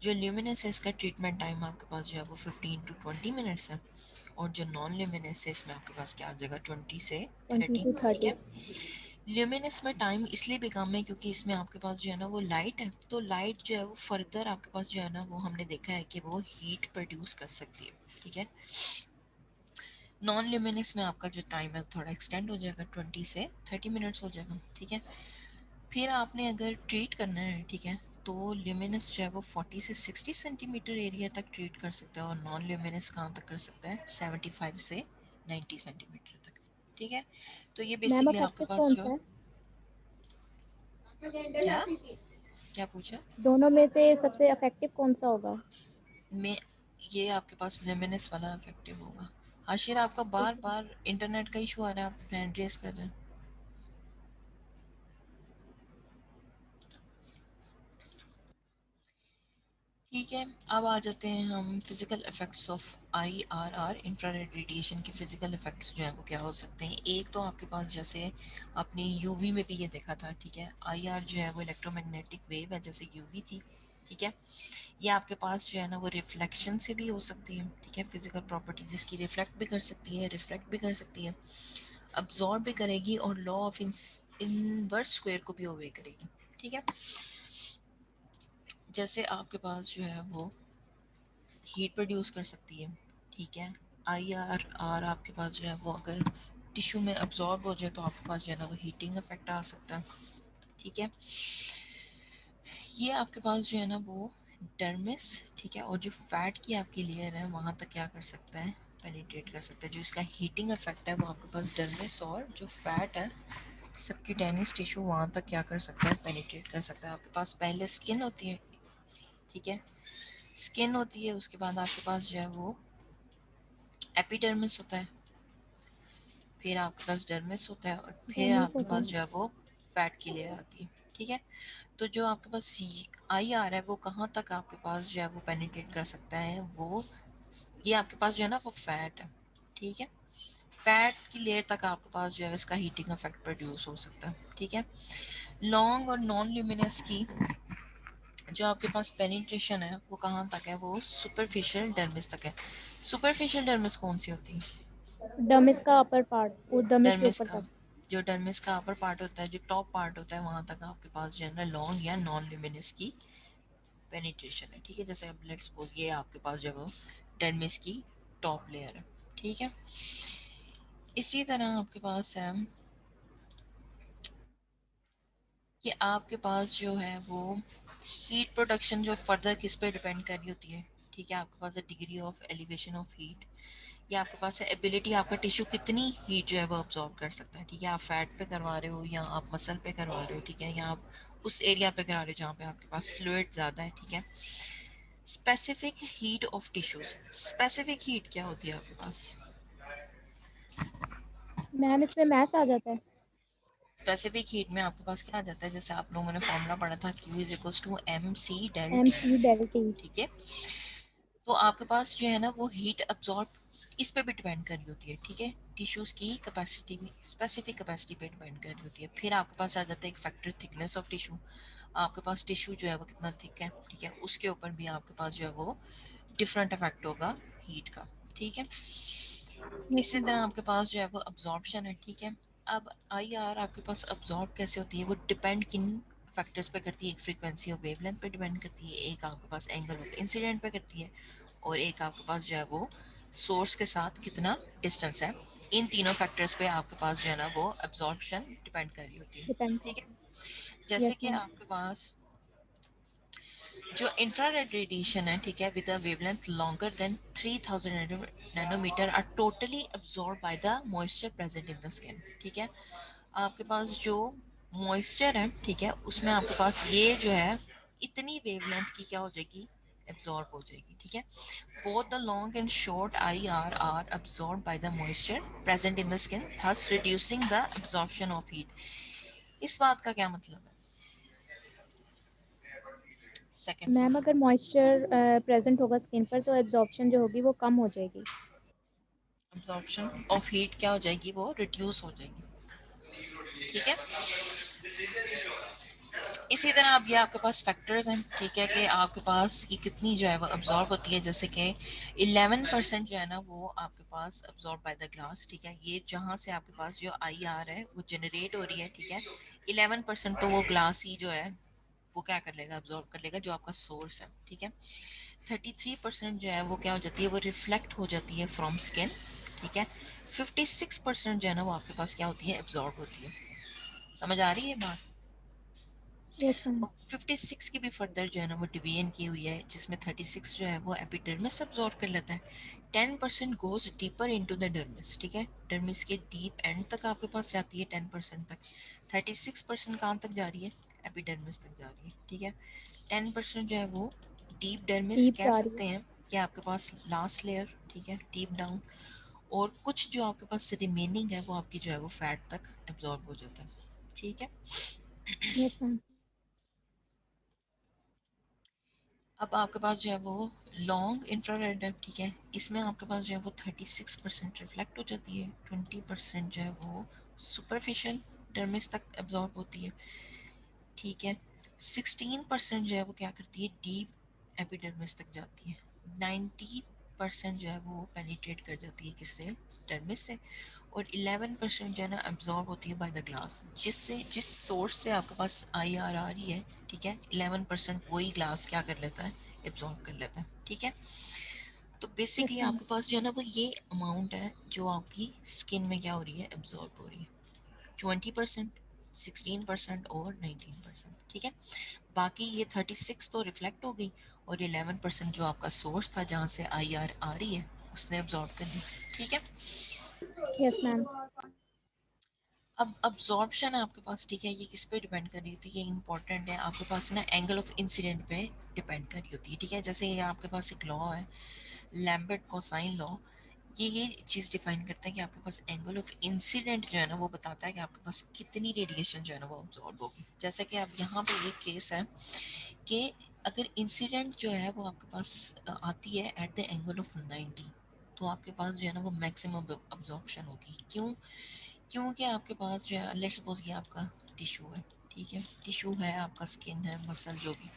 जो ल्यूमिनस है इसका ट्रीटमेंट टाइम आपके पास जो है वो 15 to 20 मिनट्स है, और जो नॉन ल्यूमिनस है इसमें आपके पास क्या आ जाएगा, 20 से 20 30, to ठीक 30। है। ल्यूमिनस में टाइम इसलिए भी कम है क्योंकि इसमें आपके पास जो है ना वो लाइट है, तो लाइट जो है वो फर्दर आपके पास जो है ना वो हमने देखा है कि वो हीट प्रोड्यूस कर सकती है, ठीक है। नॉन ल्यूमिनस में आपका जो टाइम है थोड़ा एक्सटेंड हो जाएगा, 20 से 30 मिनट्स हो जाएगा, ठीक है। फिर आपने अगर ट्रीट करना है, ठीक है, तो ल्यूमिनस जो है वो 40 से 60 सेंटीमीटर एरिया तक ट्रीट कर सकता है, और नॉन ल्यूमिनस कहाँ तक कर सकता है, 75 से 90 सेंटीमीटर तक, ठीक है। तो ये मैम बेसिकली आपके इफेक्टिव पास कौन सा जो, है? क्या क्या पूछा, दोनों में से सबसे इफेक्टिव कौन सा होगा? मैं, ये आपके पास ल्यूमिनस वाला इफेक्टिव होगा। आशिर आपका बार बार इंटरनेट का इशू आ रहा है, आप हैंड रेस कर रहे हैं। ठीक है, अब आ जाते हैं हम physical effects of IRR, infrared radiation के फिजिकल इफेक्ट्स जो हैं वो क्या हो सकते हैं। एक तो आपके पास जैसे आपने यूवी में भी ये देखा था, ठीक है, IR जो है वो इलेक्ट्रोमैग्नेटिक वेव है जैसे यूवी थी, ठीक है। ये आपके पास जो है ना वो रिफ्लेक्शन से भी हो सकती है, ठीक है, फिजिकल प्रॉपर्टी जिसकी रिफ्लेक्ट भी कर सकती है, रिफ्लेक्ट भी कर सकती है, अब्जॉर्ब भी करेगी, और लॉ ऑफ इनवर्स स्क्वायर को भी ओबे करेगी, ठीक है। जैसे आपके पास जो है वो हीट प्रोड्यूस कर सकती है, ठीक है। IRR आपके पास जो है वो अगर टिश्यू में अब्जॉर्ब हो जाए तो आपके पास जो है ना वो हीटिंग इफेक्ट आ सकता है, ठीक है। ये आपके पास जो है ना वो डर्मिस, ठीक है, और जो फैट की आपकी लेयर है वहाँ तक क्या कर सकता है, पेनिट्रेट कर सकता है। जो इसका हीटिंग इफेक्ट है वो आपके पास डर्मिस और जो फैट है सबक्यूटेनियस टिश्यू वहाँ तक क्या कर सकता है, पेनिट्रेट कर सकता है। आपके पास पहले स्किन होती है, ठीक है, स्किन होती है, उसके बाद आपके पास जो है वो एपिडर्मिस होता है, फिर आपके पास डर्मिस होता है, और फिर डर्मिस आपके होता पास है। जो है वो फैट की लेयर आती है। ठीक है, तो जो आपके पास आई आ रहा है वो कहाँ तक आपके पास जो है वो पेनिट्रेट कर सकता है, वो ये आपके पास जो है ना वो फैट है। ठीक है, फैट की लेयर तक आपके पास जो है इसका हीटिंग इफेक्ट प्रोड्यूस हो सकता है। ठीक है, लॉन्ग और नॉन ल्यूमिनस की जो आपके पास पेनिट्रेशन है वो कहाँ तक है, वो सुपरफिशियल डर्मिस तक है। सुपरफिशियल डर्मिस कौन सी होती है? डर्मिस का अपर पार्ट, वो डर्मिस के डर्मिस ऊपर का, तक। जो डर्मिस का अपर पार्ट होता है, जो टॉप पार्ट होता है, वहां तक आपके पास जो है ना लॉन्ग या नॉन ल्यूमिनस की पेनिट्रेशन है। ठीक है, जैसे अब लेट्स सपोज ये आपके पास जो है वो डर्मिस की टॉप लेयर है। ठीक है, इसी तरह आपके पास है कि आपके पास जो है वो हीट प्रोडक्शन जो फर्दर किस पे डिपेंड कर रही होती है। ठीक है, आपके पास है degree of elevation of heat, या आपके पास है एबिलिटी, आपका टिश्यू कितनी हीट जो है वो अब्जॉर्ब कर सकता है। ठीक है, आप फैट पे करवा रहे हो या आप मसल पे करवा रहे हो, ठीक है, या आप उस एरिया पे करा रहे हो जहाँ पे आपके पास फ्लूइड ज़्यादा है। ठीक है, specific heat of tissues, specific heat क्या होती है आपके पास? मैम इसमें मैथ्स आ जाता है। स्पेसिफिक हीट में आपके पास क्या आ जाता है, जैसे आप लोगों ने फॉर्मूला पढ़ा था, Q is equals to M C del M T. C del T. ठीक है, तो आपके पास जो है ना वो हीट अब्जॉर्ब इस पे भी डिपेंड कर रही होती है। ठीक है, टिश्यूज की कैपेसिटी भी स्पेसिफिक कैपेसिटी पे डिपेंड कर रही होती है। फिर आपके पास आ जाता है एक फैक्टर थिकनेस ऑफ टिश्यू, आपके पास टिश्यू जो है वो कितना थिक है। ठीक है, उसके ऊपर भी आपके पास जो है वो डिफरेंट इफेक्ट होगा हीट का। ठीक है, यस इसी मैम। तरह आपके पास जो है वो अब्जॉर्प्शन है। ठीक है, अब आई आर आपके पास अब्जॉर्ब कैसे होती है, वो डिपेंड किन फैक्टर्स पे करती है, एक फ्रीक्वेंसी और वेवलेंथ पे डिपेंड करती है, एक आपके पास एंगल ऑफ इंसिडेंट पे करती है, और एक आपके पास जो है वो सोर्स के साथ कितना डिस्टेंस है। इन तीनों फैक्टर्स पे आपके पास जो है ना वो अब्जॉर्प्शन डिपेंड कर रही होती है। डिपेंड। ठीक है, जैसे यस कि मैम। आपके पास जो इंफ्रारेड रेडिएशन है, ठीक है, with a wavelength longer than 3000 nanometer are totally absorb by the moisture present in the skin. ठीक है, आपके पास जो मॉइस्चर है, ठीक है, उसमें आपके पास ये जो है इतनी वेवलेंथ की क्या हो जाएगी, एब्जॉर्ब हो जाएगी। ठीक है, both the long and short IR are absorbed by the moisture present in the skin, thus reducing the absorption of heat. इस बात का क्या मतलब है? सेकंड मैम पॉइंट, अगर मॉइस्चर प्रेजेंट होगा स्किन पर तो एब्जॉर्प्शन जो होगी वो कम हो जाएगी। अब्जॉर्प्शन ऑफ हीट क्या हो जाएगी, वो रिड्यूस हो जाएगी। ठीक है, इसी तरह अब ये आपके पास फैक्टर्स हैं। ठीक है, कि आपके पास ये कितनी जो है वो अब्जॉर्ब होती है, जैसे कि 11% जो है ना वो आपके पास अब्जॉर्ब बाय द ग्लास। ठीक है, ये जहाँ से आपके पास जो आई आर है वो जनरेट हो रही है। ठीक है, 11% तो वो ग्लास ही जो है वो क्या कर लेगा, अब्जॉर्ब कर लेगा, जो आपका सोर्स है। ठीक है, 33% जो है वो क्या हो जाती है, वो रिफ्लेक्ट हो जाती है फ्रॉम स्किन। ठीक है, 56% जो है ना वो आपके पास क्या होती है, एब्जॉर्ब होती है। समझ आ रही है बात? Yes ma'am. 56 की भी फर्दर जो है ना वो डिवीजन की हुई है, जिसमें 36 जो है वो एपिडर्मिस अब्जॉर्ब कर लेता है, 10% goes deeper into the dermis. ठीक है, डर्मिस के डीप एंड तक आपके पास जाती है 10% तक, 36% कहाँ तक जा रही है, एपिडर्मिस तक जा रही है। ठीक है, 10% जो है वो डीप डर्मिस डीप कह जा रही है। सकते हैं कि आपके पास लास्ट लेयर। ठीक है, डीप डाउन, और कुछ जो आपके पास रिमेनिंग है वो आपकी जो है वो फैट तक एब्जॉर्ब हो जाता है। ठीक है, यस मैम। अब आपके पास जो है वो लॉन्ग इंफ्रारेड है। ठीक है, इसमें आपके पास जो है वो 36% रिफ्लेक्ट हो जाती है, 20% जो है वो सुपरफिशियल डर्मिस तक एब्जॉर्ब होती है। ठीक है, 16% जो है वो क्या करती है, डीप एपिडर्मिस तक जाती है, 90% जो है वो पेनिट्रेट कर जाती है किससे, डर्मिस से, और 11% जो है ना एब्जॉर्ब होती है बाय द ग्लास, जिससे जिस सोर्स से आपके पास आई आर आ रही है। ठीक है, 11% वही ग्लास क्या कर लेता है, एब्जॉर्ब कर लेता है। ठीक है, तो यस बेसिकली मैम। आपके पास जो है ना वो ये अमाउंट है जो आपकी स्किन में क्या हो रही है, एब्जॉर्ब हो रही है, 20%, 16% और 19%। ठीक है, बाकी ये 36 तो रिफ्लेक्ट हो गई, और 11% जो आपका सोर्स था जहाँ से आई आर आ रही है उसने एब्जॉर्ब कर ली। ठीक है, यस मैम। अब अब्जॉर्प्शन है आपके पास, ठीक है, ये किस पे डिपेंड कर रही होती है, ये इंपॉर्टेंट है आपके पास ना, एंगल ऑफ इंसिडेंट पे डिपेंड कर रही होती है, ठीक है। जैसे ये आपके पास एक लॉ है, लैम्बर्ट कोसाइन लॉ, ये चीज़ डिफाइन करता है कि आपके पास एंगल ऑफ इंसिडेंट जो है ना वो बताता है कि आपके पास कितनी रेडिएशन जो है ना वो अब्जॉर्ब होगी। जैसे कि अब यहाँ पे एक केस है कि अगर इंसिडेंट जो है वो आपके पास आती है एट द एंगल ऑफ 90, तो आपके पास जो है ना वो मैक्सिमम अब्जॉर्प्शन होगी। क्यों? क्योंकि आपके पास जो है, लेट्स सपोज ये आपका टिश्यू है, ठीक है, टिश्यू है, आपका स्किन है, मसल जो भी।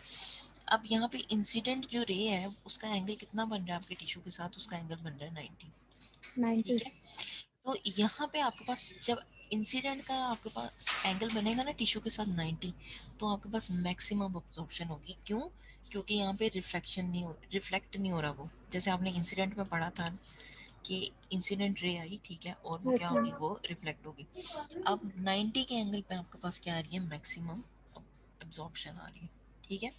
अब यहाँ पे इंसिडेंट जो रे है उसका एंगल कितना बन रहा है आपके टिश्यू के साथ, उसका एंगल बन रहा है 90, 90। ठीक है। तो यहाँ पे आपके पास जब इंसिडेंट का आपके पास एंगल बनेगा ना टिश्यू के साथ 90, तो आपके पास मैक्सिमम अब्जॉर्प्शन होगी। क्यों? क्योंकि यहाँ पे रिफ्लेक्ट नहीं हो रहा वो, जैसे आपने इंसिडेंट में पढ़ा था कि इंसिडेंट रे आई, ठीक है, और वो यस क्या मैम। होगी, वो रिफ्लेक्ट होगी। अब 90 के एंगल पे आपके पास क्या आ रही है, मैक्सिमम एब्जॉर्प्शन आ रही है, ठीक है।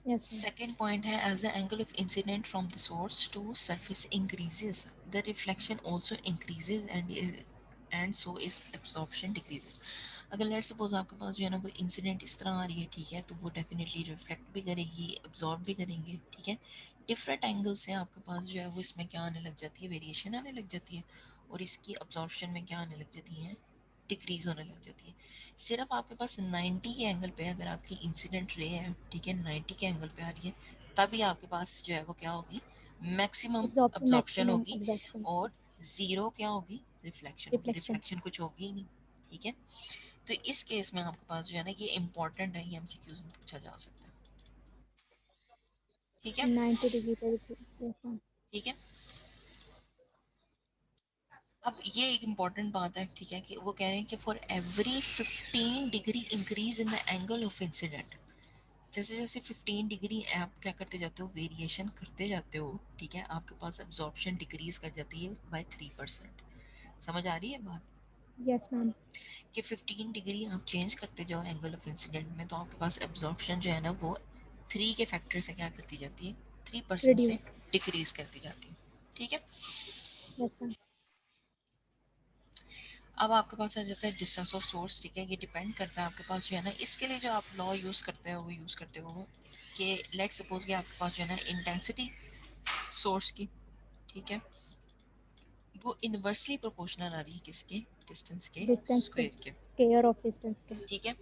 Yes ma'am. Second point है, as the angle of incident from the source to surface increases, the reflection also increases and so is absorption decreases. अगर लेट्स सपोज आपके पास जो है ना वो इंसिडेंट इस तरह आ रही है, ठीक है, तो वो डेफिनेटली रिफ्लेक्ट भी करेगी, एब्जॉर्ब भी करेंगे, ठीक है। डिफरेंट एंगल से आपके पास जो है वो इसमें क्या आने लग जाती है, वेरिएशन आने लग जाती है, और इसकी अब्जॉर्प्शन में क्या आने लग जाती है, डिक्रीज होने लग जाती है। सिर्फ आपके पास 90 के एंगल पे अगर आपकी इंसिडेंट रे है, ठीक है, 90 के एंगल पे आ रही है, तभी आपके पास जो है वो क्या होगी, मैक्सिमम एब्जॉर्प्शन, अब्जॉर्प्शन मैक्सिमम होगी, एब्जॉर्प्शन। और जीरो क्या होगी, रिफ्लेक्शन होगी। रिफ्लेक्शन। रिफ्लेक्शन कुछ होगी ही नहीं, ठीक है। तो इस केस में आपके पास जो है ना ये इंपॉर्टेंट है, ये एमसीक्यूज में पूछा जा सकता है, ठीक है, 90 डिग्री पे। Yes ma'am. ठीक है। अब ये एक इम्पॉर्टेंट बात है, ठीक है, कि वो कह रहे हैं कि for every 15 degree increase in the angle of incident, जैसे जैसे 15 डिग्री आप क्या करते जाते हो, वेरिएशन करते जाते हो, ठीक है, आपके पास एब्जॉर्प्शन डिक्रीज कर जाती है बाय 3%। समझ आ रही है बात, यस मैम। कि 15 डिग्री आप चेंज करते जाओ एंगल ऑफ इंसिडेंट में, तो आपके पास एब्जॉर्प्शन जो है ना वो 3 के फैक्टर से क्या करती जाती है, 3% से रिड्यूस। डिक्रीज करती जाती है, ठीक है। Yes ma'am. अब आपके पास आ जाता है डिस्टेंस ऑफ सोर्स, ठीक है, ये डिपेंड करता है आपके पास जो है ना, इसके लिए जो आप लॉ यूज़ करते हो वो यूज़ करते हो कि लेट सपोज कि आपके पास जो है ना इंटेंसिटी सोर्स की, ठीक है, वो इनवर्सली प्रोपोर्शनल आ रही है किसके, डिस्टेंस के डिस्टेंस के, स्क्वायर के, स्केयर ऑफ डिस्टेंस के। ठीक है।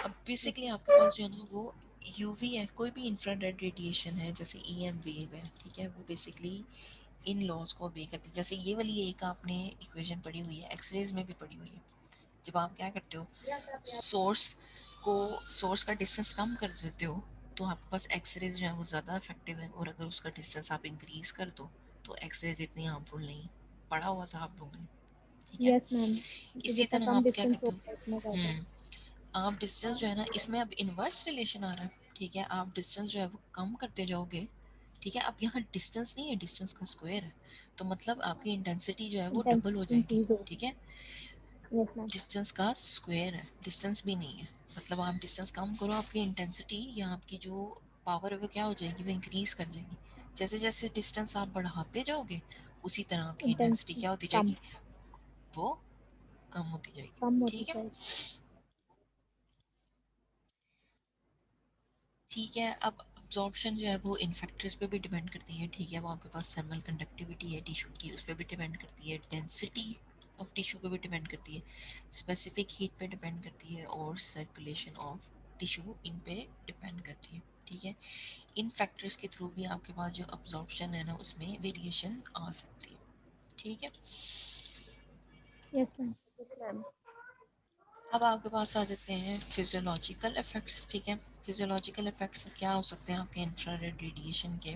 अब बेसिकली आपके पास जो है ना वो यूवी है, कोई भी इंफ्रारेड रेडिएशन है जैसे ईएम वेव है, ठीक है, वो बेसिकली इन लॉज को obey करती है। जैसे ये वाली एक आपने इक्वेशन पढ़ी हुई है, एक्सरेज में भी पढ़ी हुई है, जब आप क्या करते हो, सोर्स को, सोर्स का डिस्टेंस कम कर देते हो, तो आपके पास एक्सरेज जो है वो ज़्यादा इफेक्टिव है, और अगर उसका डिस्टेंस आप इंक्रीज कर दो तो एक्सरेज इतनी हार्मफुल नहीं। पढ़ा हुआ था आप लोगों ने, ठीक है। Yes ma'am. इसी जितना तरह कम आप क्या डिस्टेंस करते हो, होगा उतना ज़्यादा। आप डिस्टेंस जो है ना इसमें अब इनवर्स रिलेशन आ रहा है, ठीक है, आप डिस्टेंस जो है वो कम करते जाओगे, ठीक है। अब यहाँ डिस्टेंस नहीं है, डिस्टेंस का स्क्वायर है, तो मतलब आपकी इंटेंसिटी जो है वो डबल हो इंटेंसिटी जाएगी, इंक्रीज होगी। ठीक है। Yes ma'am. डिस्टेंस का स्क्वायर है, डिस्टेंस भी नहीं है, मतलब आप डिस्टेंस कम करो, आपकी इंटेंसिटी या आपकी जो पावर है वो क्या हो जाएगी, वो इंक्रीज कर जाएगी। जैसे जैसे डिस्टेंस आप बढ़ाते जाओगे उसी तरह आपकी इंटेंसिटी इंटेंसिटी क्या होती कम, जाएगी, वो कम होती जाएगी, कम होती ठीक है। जाएगी। ठीक है, अब अब्जॉर्प्शन जो है वो इन फैक्टर्स पे भी डिपेंड करती है, ठीक है, वो आपके पास थर्मल कंडक्टिविटी है टिश्यू की, उस पर भी डिपेंड करती है, डेंसिटी ऑफ टिश्यू पे भी डिपेंड करती है, स्पेसिफिक हीट पे डिपेंड करती है, और सर्कुलेशन ऑफ टिश्यू इन पे डिपेंड करती है, ठीक है। इन फैक्टर्स के थ्रू भी आपके पास जो अब्जॉर्प्शन है ना उसमें वेरिएशन आ सकती है, ठीक है। Yes ma'am. अब आपके पास आ जाते हैं फिजियोलॉजिकल इफेक्ट्स, ठीक है। फिजियोलॉजिकल इफेक्ट्स क्या हो सकते हैं आपके इंफ्रारेड रेडिएशन के,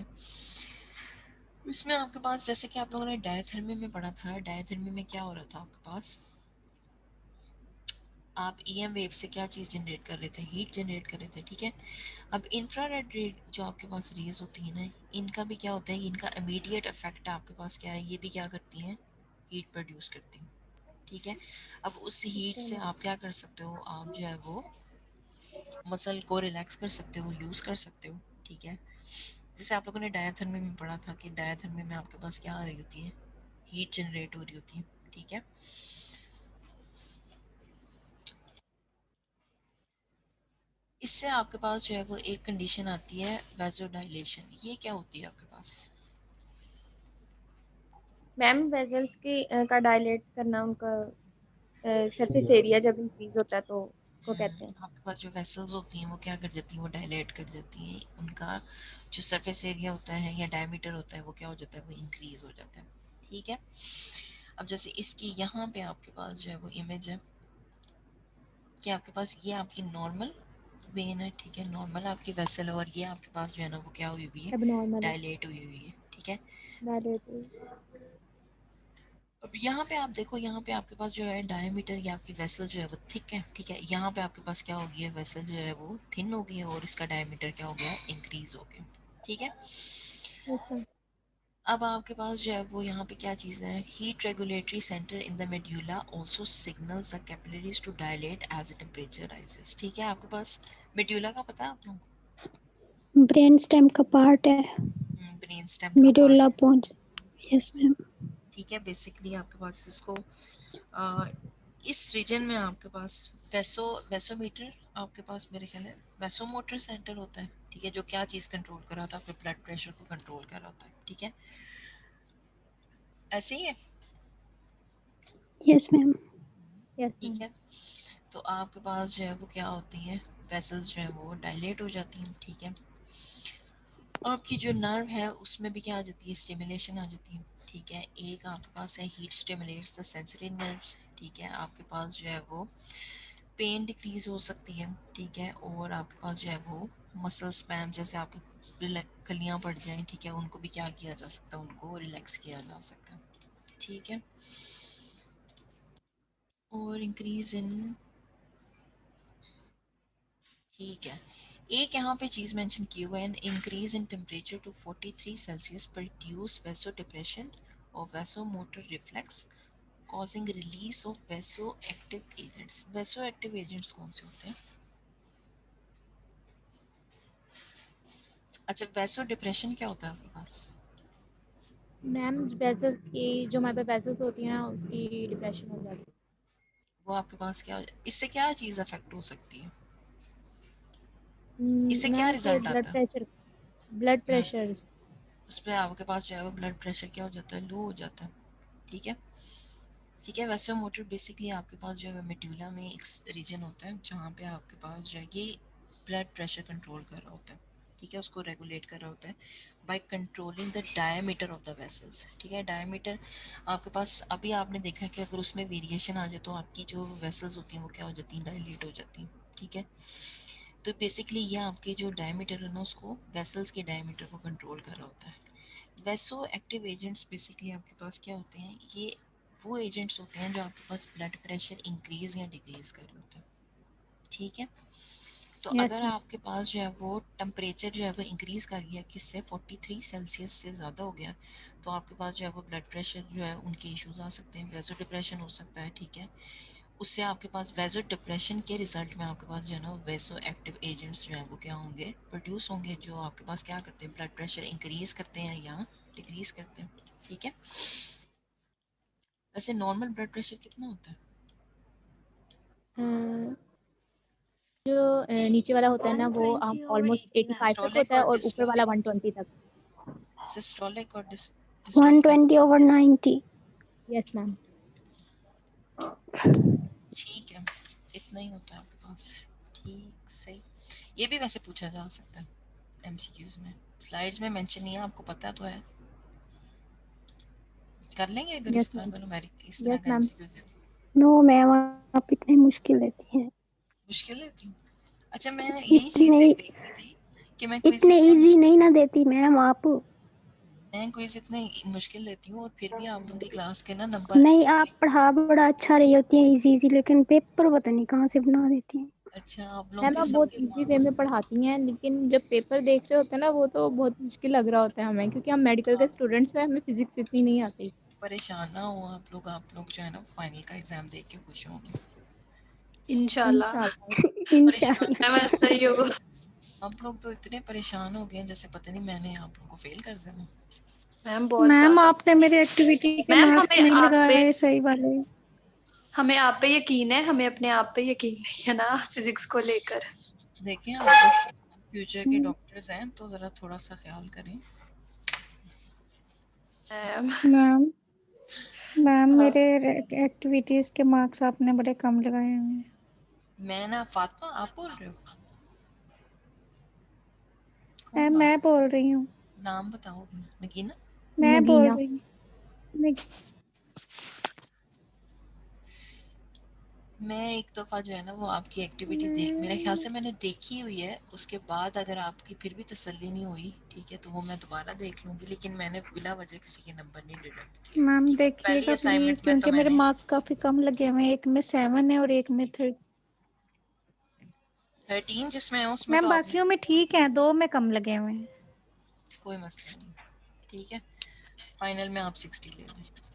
इसमें आपके पास जैसे कि आप लोगों ने डायथर्मी में पढ़ा था, डायथर्मी में क्या हो रहा था आपके पास, आप ईएम वेव से क्या चीज़ जनरेट कर रहे थे, हीट जनरेट कर रहे थे, ठीक है। अब इंफ्रारेड रेड जो आपके पास रेज होती है ना, इनका भी क्या होता है, इनका इमीडिएट इफेक्ट आपके पास क्या है, ये भी क्या करती हैं, हीट प्रोड्यूस करती हैं, ठीक है। अब उस हीट से आप क्या कर सकते हो, आप जो है वो मसल को रिलैक्स कर सकते हो, यूज़ कर सकते हो, ठीक है। जैसे आप लोगों ने डायथर्मी में पढ़ा था कि डायथर्मी में आपके पास क्या आ रही होती है, हीट जनरेट हो रही होती है, ठीक है। इससे आपके पास जो है वो एक कंडीशन आती है वेसोडाइलेशन। ये क्या होती है आपके पास? मैम वेजल्स की का डायलेट करना, उनका सरफेस एरिया जब इंक्रीज होता है तो उसको कहते हैं। आपके पास जो वेसल्स होती हैं वो क्या कर जाती हैं, वो डायलेट कर जाती हैं। उनका जो सरफेस एरिया होता है या डायमीटर होता है वो क्या हो जाता है, वो इंक्रीज हो जाता है। ठीक है। अब जैसे इसकी यहाँ पे आपके पास जो है वो इमेज है कि आपके पास ये आपकी नॉर्मल वेन है, ठीक है, नॉर्मल आपकी वेसल है, और ये आपके पास जो है ना वो क्या हुई हुई है, अब नॉर्मल है, डायलेट हुई हुई है। ठीक है। डायलेट। अब यहाँ पे आप देखो, यहाँ पे आपके पास जो है डायमीटर या आपकी वेसल जो है वो थिक है। ठीक है। यहाँ पे आपके पास क्या हो गया है, वेसल जो है वो थिन हो गई है और इसका डायमीटर क्या हो गया, इंक्रीज हो गया। ठीक है। Yes ma'am. अब आपके पास जो है वो यहाँ पे क्या चीज़ है, heat regulatory centre in the medulla also signals the capillaries to dilate as the temperature rises. ठीक है। आपके पास मेड्यूला का पता है आप लोगों को? ब्रेन स्टेम का पार्ट है, ब्रेन स्टेम का मिडुल्ला पार्ट है। पोंस। Yes ma'am. ठीक है। बेसिकली आपके पास इसको इस रीजन में आपके पास वेसोमीटर आपके पास मेरे ख्याल है वेसोमोटर सेंटर होता है। ठीक है। जो क्या चीज़ कंट्रोल कर रहा होता है, आपके ब्लड प्रेशर को कंट्रोल कर रहा होता है। ठीक है। ऐसे ही है। Yes ma'am. यस ठीक मैम। है। तो आपके पास जो है वो क्या होती हैं, वेसल्स जो है वो डायलेट हो जाती हैं। ठीक है। आपकी जो नर्व है उसमें भी क्या आ जाती है, स्टिमुलेशन आ जाती है। ठीक है। एक आपके पास है heat stimulates the sensory nerves. ठीक है। आपके पास जो है वो पेन डिक्रीज हो सकती है। ठीक है। और आपके पास जो है वो मसल स्पैम, जैसे आपकी कलियां पड़ जाएं, ठीक है, उनको भी क्या किया जा सकता है, उनको रिलैक्स किया जा सकता है। ठीक है। और इंक्रीज इन, ठीक है, एक यहाँ पे चीज़ मेंशन की हुआ है, increase in temperature to 43 Celsius produce vaso depression और vaso motor reflex causing release of vaso active agents. Vaso active agents कौन से होते हैं? अच्छा, वैसो डिप्रेशन क्या होता है आपके पास? मैम वेसल्स की, जो हमारे पे वेसल्स होती है ना, उसकी डिप्रेशन हो जाती है। वो आपके पास क्या, इससे क्या चीज़ अफेक्ट हो सकती है, इससे क्या मैम फिर रिजल्ट ब्लड आता है? प्रेशर, ब्लड हम्म, प्रेशर। उस पर आपके पास जो है वो ब्लड प्रेशर क्या हो जाता है, लो हो जाता है। ठीक है। ठीक है। वैसे मोटर बेसिकली आपके पास जो है मेडुला में एक रीजन होता है जहाँ पे आपके पास जो है ये ब्लड प्रेशर कंट्रोल कर रहा होता है। ठीक है। उसको रेगुलेट कर रहा होता है by controlling the diameter of the vessels. ठीक है। डायमीटर आपके पास, अभी आपने देखा कि अगर उसमें वेरिएशन आ जाए तो आपकी जो वेसल्स होती हैं वो क्या हो जाती हैं, डायलेट हो जाती हैं। ठीक है। तो बेसिकली ये आपके जो डायमीटर है ना, उसको वेसल्स के डायमीटर को कंट्रोल कर रहा होता है। वैसो एक्टिव एजेंट्स बेसिकली आपके पास क्या होते हैं, ये वो एजेंट्स होते हैं जो आपके पास ब्लड प्रेशर इंक्रीज या डिक्रीज कर रहे होते हैं। ठीक है। तो यस अगर मैम। आपके पास जो है वो टेम्परेचर जो है वो इंक्रीज कर गया, किससे, 43 सेल्सियस से ज़्यादा हो गया, तो आपके पास जो है वो ब्लड प्रेशर जो है उनके इश्यूज आ सकते हैं, वैसो डिप्रेशन हो सकता है। ठीक है। उससे आपके पास वैसो डिप्रेशन के रिजल्ट में आपके पास जो है ना वैसो एक्टिव एजेंट्स जो है वो क्या होंगे, प्रोड्यूस होंगे, जो आपके पास क्या करते हैं, ब्लड प्रेशर इंक्रीज करते हैं या डिक्रीज करते हैं। ठीक है। वैसे नॉर्मल ब्लड प्रेशर कितना होता है? जो नीचे वाला होता है ना, वो 120 और ऑलमोस्ट 80 मैम। 85 तक सिस्टोलिक होता है और और ऊपर वाला डिस्टोलिक? 120 तक। सिस्टोलिक और डिस्टोलिक? 120/90। Yes ma'am. ठीक है। इतना ही होता है आपके पास। ठीक, सही। ये भी वैसे पूछा जा सकता है एमसीक्यूज में, स्लाइड्स में मेंशन नहीं है, आपको पता तो है। कर लेंगे अगर यस इस तरह मैम। का न्यूमेरिक, इस तरह यस का मैम। एमसीक्यूज है। नो मैम, आप इतनी मुश्किल लेती हैं। मुश्किल लेती हूँ? अच्छा, मैं यही चीज़ इतने देख रही थी कि मैं क्विज इतने इतना इजी नहीं ना देती मैम आप। मैं क्विज इतने मुश्किल लेती हूँ और फिर भी आप लोगों की क्लास के ना नंबर। नहीं, आप पढ़ा बड़ा अच्छा रही होती हैं इजी इजी, लेकिन पेपर पता नहीं कहाँ से बना देती हैं। अच्छा, आप लोगों मैम के आप बहुत सबके इजी वे मार्क्स। में पढ़ाती हैं, लेकिन जब पेपर देख रहे होते हैं ना, वो तो बहुत मुश्किल लग रहा होता है हमें, क्योंकि हम मेडिकल के आप स्टूडेंट्स हैं, हमें फिजिक्स इतनी नहीं आती। परेशान ना हो, आप लोग जो है ना फाइनल का एग्जाम देख के खुश होंगे। इंशाल्लाह। इंशाल्लाह। परेशान इंशाल्लाह। मैं वैसा ही हूँ। आप लोग तो इतने परेशान हो गए हैं जैसे पता नहीं मैंने आप लोगों को फेल कर देना। मैम बहुत मैम ज्यादा। आपने मेरे एक्टिविटी के मैम मार्क्स हमें नहीं आप पे लगाए सही वाले। हमें आप पे यकीन है, हमें अपने आप पे यकीन नहीं है ना फिजिक्स को लेकर। देखिए आप लोग फ्यूचर के डॉक्टर्स हैं तो जरा थोड़ा सा ख्याल करें। मैम मैम मैम हाँ। मेरे एक्टिविटीज के मार्क्स आपने बड़े कम लगाए हैं। मैं ना फातिमा, आप बोल रहे हो? कौन मैम मैं बात? बोल रही हूँ। नाम बताओ अपना। नगीना? मैं बोल नगीना। रही हूँ। नहीं, मैं एक दफ़ा जो है ना वो आपकी एक्टिविटी देख, मेरे ख्याल से मैंने देखी हुई है, उसके बाद अगर आपकी फिर भी तसल्ली नहीं हुई, ठीक है, तो वो मैं दोबारा देख लूँगी, लेकिन मैंने बिला वजह किसी के नंबर नहीं डिडक्ट किए, मैम ठीक है। पहली देखिएगा प्लीज, असाइनमेंट में तो क्योंकि मेरे मैंने मार्क्स काफी कम लगे हुए हैं। एक में 7 है और एक में 3। 13 जिसमें है उसमें तो मैम आपने, बाकियों में ठीक है, 2 में कम लगे हुए हैं। कोई मसला नहीं, ठीक है, फाइनल में आप 60 ले लें।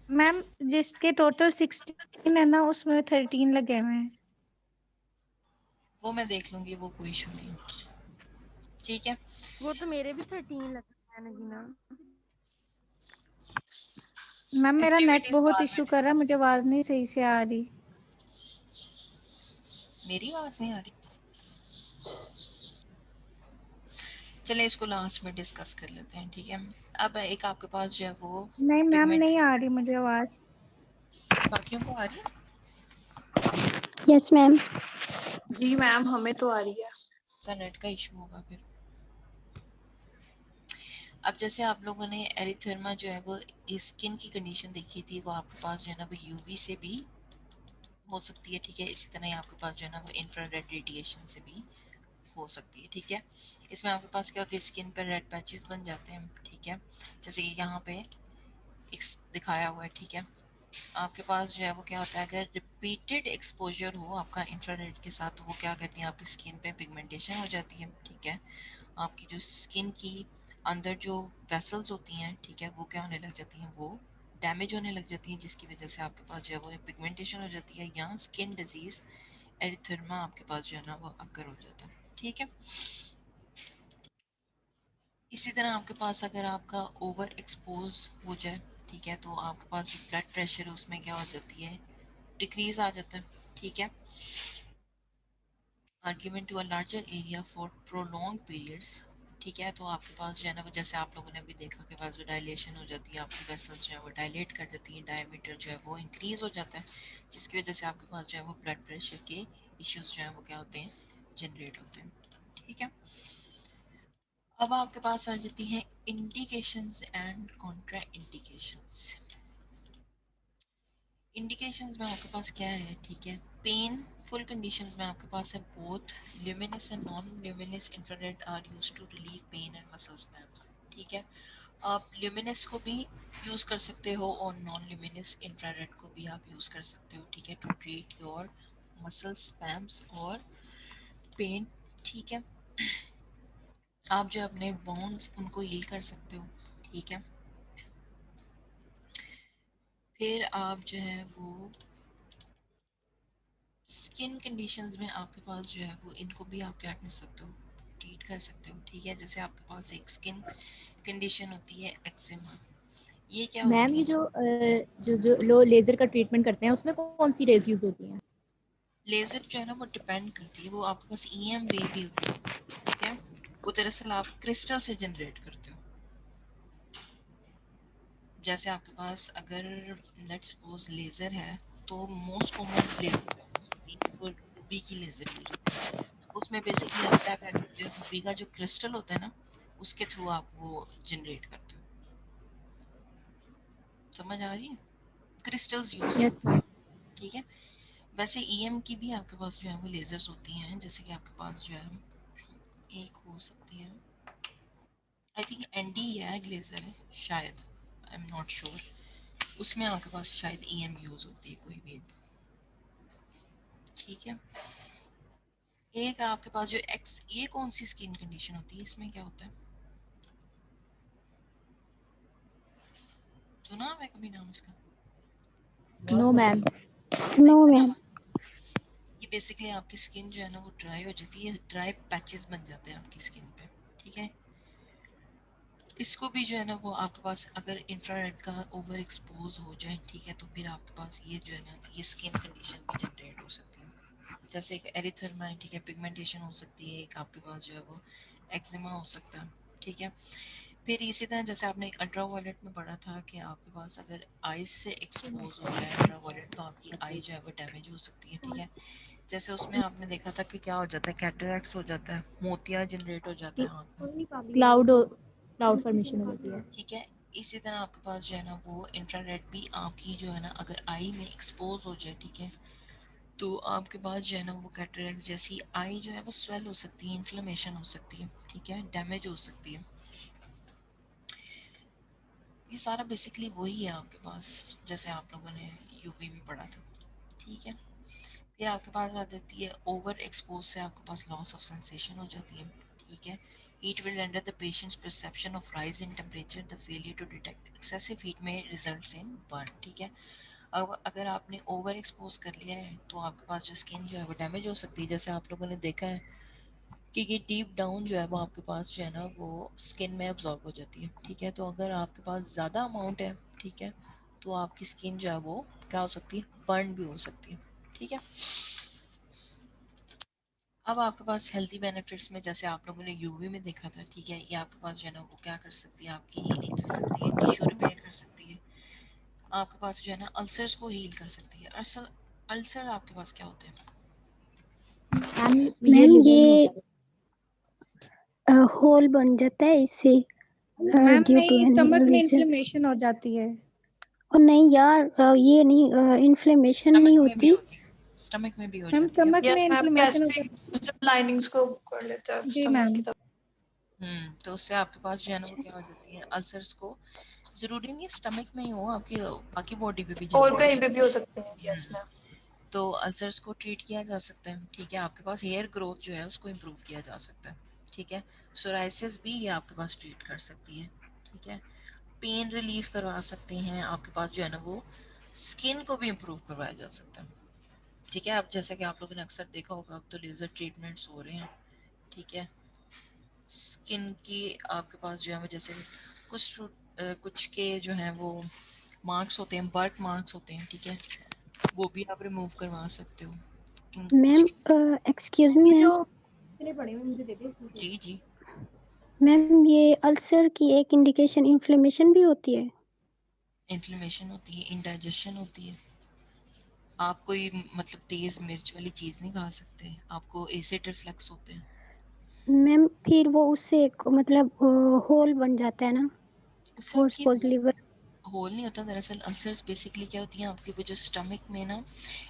मैम जिसके टोटल 16 है ना, उसमें 13 लगे हुए हैं। वो मैं देख लूँगी, वो कोई इशू नहीं, ठीक है। वो तो मेरे भी 13 लगता है नगीना। मैम मेरा नेट एक्टिविटीज़ बहुत बाद में इशू कर रहा है, डिस्कस मुझे करते आवाज नहीं सही से आ रही। हैं। मेरी आवाज़ नहीं आ रही? चले इसको लास्ट में डिस्कस कर लेते हैं, ठीक है। अब एक आपके पास जो है वो नहीं मैम पिगमेंट, नहीं आ रही मुझे आवाज। बाकियों को आ रही है? Yes ma'am. जी मैम हमें तो आ रही है। का नेट का इशू होगा फिर। अब जैसे आप लोगों ने एरिथर्मा जो है वो स्किन की कंडीशन देखी थी, वो आपके पास जो है ना वो यूवी से भी हो सकती है, ठीक है। इसी तरह आपके पास जो है ना वो इंफ्रारेड रेडिएशन से भी हो सकती है, ठीक है। इसमें आपके पास क्या होता है, स्किन पर रेड पैचेस बन जाते हैं, ठीक है, जैसे कि यहाँ पे एक दिखाया हुआ है, ठीक है। आपके पास जो है वो क्या होता है, अगर रिपीटेड एक्सपोजर हो आपका इंफ्रारेड के साथ, तो वो क्या करती है, आपकी स्किन पे पिगमेंटेशन हो जाती है, ठीक है। आपकी जो स्किन की अंदर जो वेसल्स होती हैं, ठीक है, वो क्या होने लग जाती हैं, वो डैमेज होने लग जाती हैं, जिसकी वजह से आपके पास जो है वो पिगमेंटेशन हो जाती है, या स्किन डिजीज एरिथर्मा आपके पास जो है ना वो अकर हो जाता है, ठीक है। इसी तरह आपके पास अगर आपका ओवर एक्सपोज हो जाए, ठीक है, तो आपके पास जो ब्लड प्रेशर है उसमें क्या हो जाती है, डिक्रीज आ जाता है, ठीक है। Argument to a larger area for prolong periods, ठीक है, तो आपके पास जो है ना वो जैसे आप लोगों ने अभी देखा कि पास जो डायलेशन हो जाती है, आपकी वेसल्स जो है वो डायलेट कर जाती है, डायमीटर जो है वो इंक्रीज हो जाता है, जिसकी वजह से आपके पास जो है वो ब्लड प्रेशर के इश्यूज जो है वो क्या होते हैं, जनरेट होते हैं, ठीक है। अब आपके पास आ जाती हैं indications and Contra indications. Indications में आपके पास क्या है, ठीक है, पेन फुल कंडीशंस में आपके पास है both luminous and non luminous infrared are used to relieve pain and muscle spasms, ठीक है। आप ल्यूमिनस को भी यूज़ कर सकते हो और नॉन ल्यूमिनस इंफ्रारेड को भी आप यूज़ कर सकते हो, ठीक है, to treat your muscle spasms और पेन, ठीक है। आप जो अपने बोन्स उनको हील कर सकते हो, ठीक है। फिर आप जो है वो स्किन कंडीशंस में आपके पास जो है वो इनको भी आप क्या कर सकते हो, ट्रीट कर सकते हो, ठीक है। जैसे आपके पास एक स्किन कंडीशन होती है एक्जिमा, ये क्या मैम होती ये है, जो लो लेजर का ट्रीटमेंट करते हैं उसमें कौन सी रेज यूज होती हैं? लेजर जो है ना वो डिपेंड करती है, वो आपके पास ईएम वे भी होती है, ठीक है। वो दरअसल आप क्रिस्टल से जनरेट करते हो, जैसे आपके पास अगर लेट्स सपोज लेजर है, तो मोस्ट कॉमन लेजर वो रूबी की लेजर यूज होती है। उसमें बेसिकली आप क्या करते हो, रूबी का जो क्रिस्टल होता है ना, उसके थ्रू आप वो जनरेट करते हो, समझ आ रही है, क्रिस्टल्स यूज यस करते मैम। हैं, ठीक है। वैसे ईएम की भी आपके पास जो है वो लेजर्स होती हैं, जैसे कि आपके पास जो है एक हो सकती है, आई थिंक एनडी है ग्लेजर है शायद, आई एम नॉट श्योर, उसमें आपके पास शायद ईएम यूज होती है कोई भी, ठीक है। एक आपके पास जो एक्स, ये कौन सी स्किन कंडीशन होती है, इसमें क्या होता है, सुना है कभी नाम इसका? No ma'am. नो नहीं सुना? मैम। ये बेसिकली आपकी स्किन जो है ना वो ड्राई हो जाती है, ड्राई पैचेस बन जाते हैं आपकी स्किन पे, ठीक है। इसको भी जो है ना वो आपके पास अगर इंफ्रारेड का ओवर एक्सपोज हो जाए, ठीक है, तो फिर आपके पास ये जो है ना ये स्किन कंडीशन भी जनरेट हो सकती है, जैसे एक एरिथर्मा, ठीक है, पिगमेंटेशन हो सकती है, एक आपके पास जो है वो एक्जिमा हो सकता है, ठीक है। फिर इसी तरह जैसे आपने अल्ट्रावायलेट में पढ़ा था कि आपके पास अगर आई से एक्सपोज हो जाए अल्ट्रावायलेट तो आपकी आई जो है वो डैमेज हो सकती है, ठीक है। जैसे उसमें आपने देखा था कि क्या हो जाता है, कैटरैक्ट्स हो जाता है, मोतिया जनरेट हो जाता है आँख में, क्लाउड क्लाउड फॉर्मेशन हो जाती है। ठीक है। इसी तरह आपके पास जो है ना वो इंफ्रारेड भी आपकी जो है ना अगर आई में एक्सपोज हो जाए, ठीक है, तो आपके पास जो है ना वो कैटरैक्ट जैसी आई जो है वो स्वेल हो सकती है, इन्फ्लेमेशन हो सकती है, ठीक है, डैमेज हो सकती है। ये सारा बेसिकली वही है आपके पास जैसे आप लोगों ने यूवी में पढ़ा था, ठीक है। फिर आपके पास आ जाती है ओवर एक्सपोज से आपके पास लॉस ऑफ सेंसेशन हो जाती है, ठीक है। Heat will render the patients perception of rise in temperature, the failure to detect excessive heat may results in burn, ठीक है। अब अगर आपने ओवर एक्सपोज कर लिया है तो आपके पास जो स्किन जो है वो डैमेज हो सकती है, जैसे आप लोगों ने देखा है कि ये डीप डाउन जो है वो आपके पास जो है ना वो स्किन में अब्जॉर्ब हो जाती है, ठीक है। तो अगर आपके पास ज़्यादा अमाउंट है, ठीक है, तो आपकी स्किन जो है वो क्या हो सकती है, बर्न भी हो सकती है, ठीक है। अब आपके पास हेल्दी बेनिफिट्स में जैसे आप लोगों ने यूवी में देखा था, ठीक है, ये आपके पास जो है ना वो क्या कर सकती है, आपकी हीलिंग कर सकती है, टिश्यू रिपेयर कर सकती है, आपके पास जो है ना अल्सर्स को हील कर सकती है। असल अल्सर आपके पास क्या होते हैं? मैम ये मैम लिवर में ये होता है। होल बन जाता है इससे मैम ड्यू टू नहीं, एनी स्टमक में रीजन। इन्फ्लेमेशन हो जाती है। और नहीं यार ये नहीं इन्फ्लेमेशन नहीं स्टमक में भी होती। होती है, स्टमक में भी हो मैम जाती है। स्टमक में यस मैम, इन्फ्लेमेशन हो गैस्ट्रिक जाती जब लाइनिंग्स को कर लेते हैं है। जी स्टमक की मैम। तरफ। तो उससे आपके पास जो है ना वो क्या हो जाती है, अल्सर्स को जरूरी नहीं है स्टमक में ही हो, आपकी बाकी बॉडी पे भी और जनरेट हो कहीं पे भी जाती हो है। सकते हैं, यस मैम। तो अल्सर्स को ट्रीट किया जा सकता है, ठीक है। आपके पास हेयर ग्रोथ जो है उसको इम्प्रूव किया जा सकता है, ठीक है। सोराइसिस भी ये आपके पास ट्रीट कर सकती है, ठीक है। पेन रिलीफ करवा सकते हैं, आपके पास जो है ना वो स्किन को भी इम्प्रूव करवाया जा सकता है, ठीक है। अब जैसे कि आप लोगों ने अक्सर देखा होगा अब तो लेज़र ट्रीटमेंट्स हो रहे हैं, ठीक है। स्किन की आपके पास जो है वो जैसे कुछ के जो हैं वो मार्क्स होते हैं, बर्थ मार्क्स होते हैं, ठीक है, वो भी आप रिमूव करवा सकते हो। मैम कुछ एक्सक्यूज मी ये मैम। जो इतने पढ़े हुए मुझे देते हैं। जी जी मैम ये अल्सर की एक इंडिकेशन इन्फ्लेमेशन भी होती है। इन्फ्लेमेशन होती है, इंडाइजेशन होती है। आप कोई मतलब तेज मिर्च वाली चीज़ नहीं खा सकते, आपको एसिड रिफ्लक्स होते हैं। मैम फिर वो उससे मतलब होल बन जाता है ना। उससे फॉर आपकी सपोज लिवर। होल नहीं होता, दरअसल अल्सर्स बेसिकली क्या होती हैं आपकी वो जो स्टमक में ना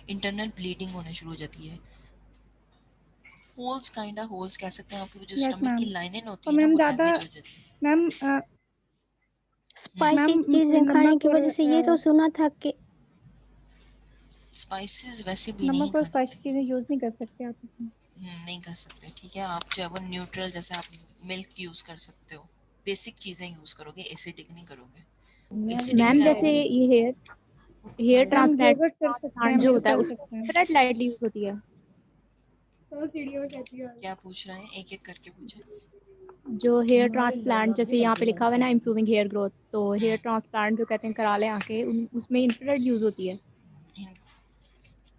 इंटरनल ब्लीडिंग होना शुरू हो जाती है। होल्स काइंडा होल्स कह सकते हैं, आपकी वो जो यस स्टमक की मैम। लाइनिंग होती और है ना मैम वो ज्यादा डैमेज हो जाती है। मैम स्पाइसी मैम चीजें खाने नमक की और वजह से ये तो सुना था कि स्पाइसेस वैसे भी नहीं नमक और खाने स्पाइसी चाहिए। चीजें यूज नहीं कर सकते आप इसमें। नहीं कर सकते, ठीक है। आप जो है वो न्यूट्रल जैसे आप मिल्क यूज कर सकते हो, बेसिक चीजें यूज करोगे, एसिडिक नहीं करोगे। एसिडिक मैम से जैसे आपको ये हेयर मैम ट्रांसप्लांट योगर्ट कर सकते हैं, प्लांट जो मिल्क होता है कर उसमें सकते हैं। इंफ्रारेड लाइट यूज होती है। क्या पूछ रहे हैं, एक एक करके पूछे। जो हेयर ट्रांसप्लांट जैसे यहाँ पे लिखा हुआ है ना इम्प्रूविंग हेयर ग्रोथ, तो हेयर ट्रांसप्लांट जो कहते हैं करा ले आके उसमें इंफ्रारेड यूज होती है।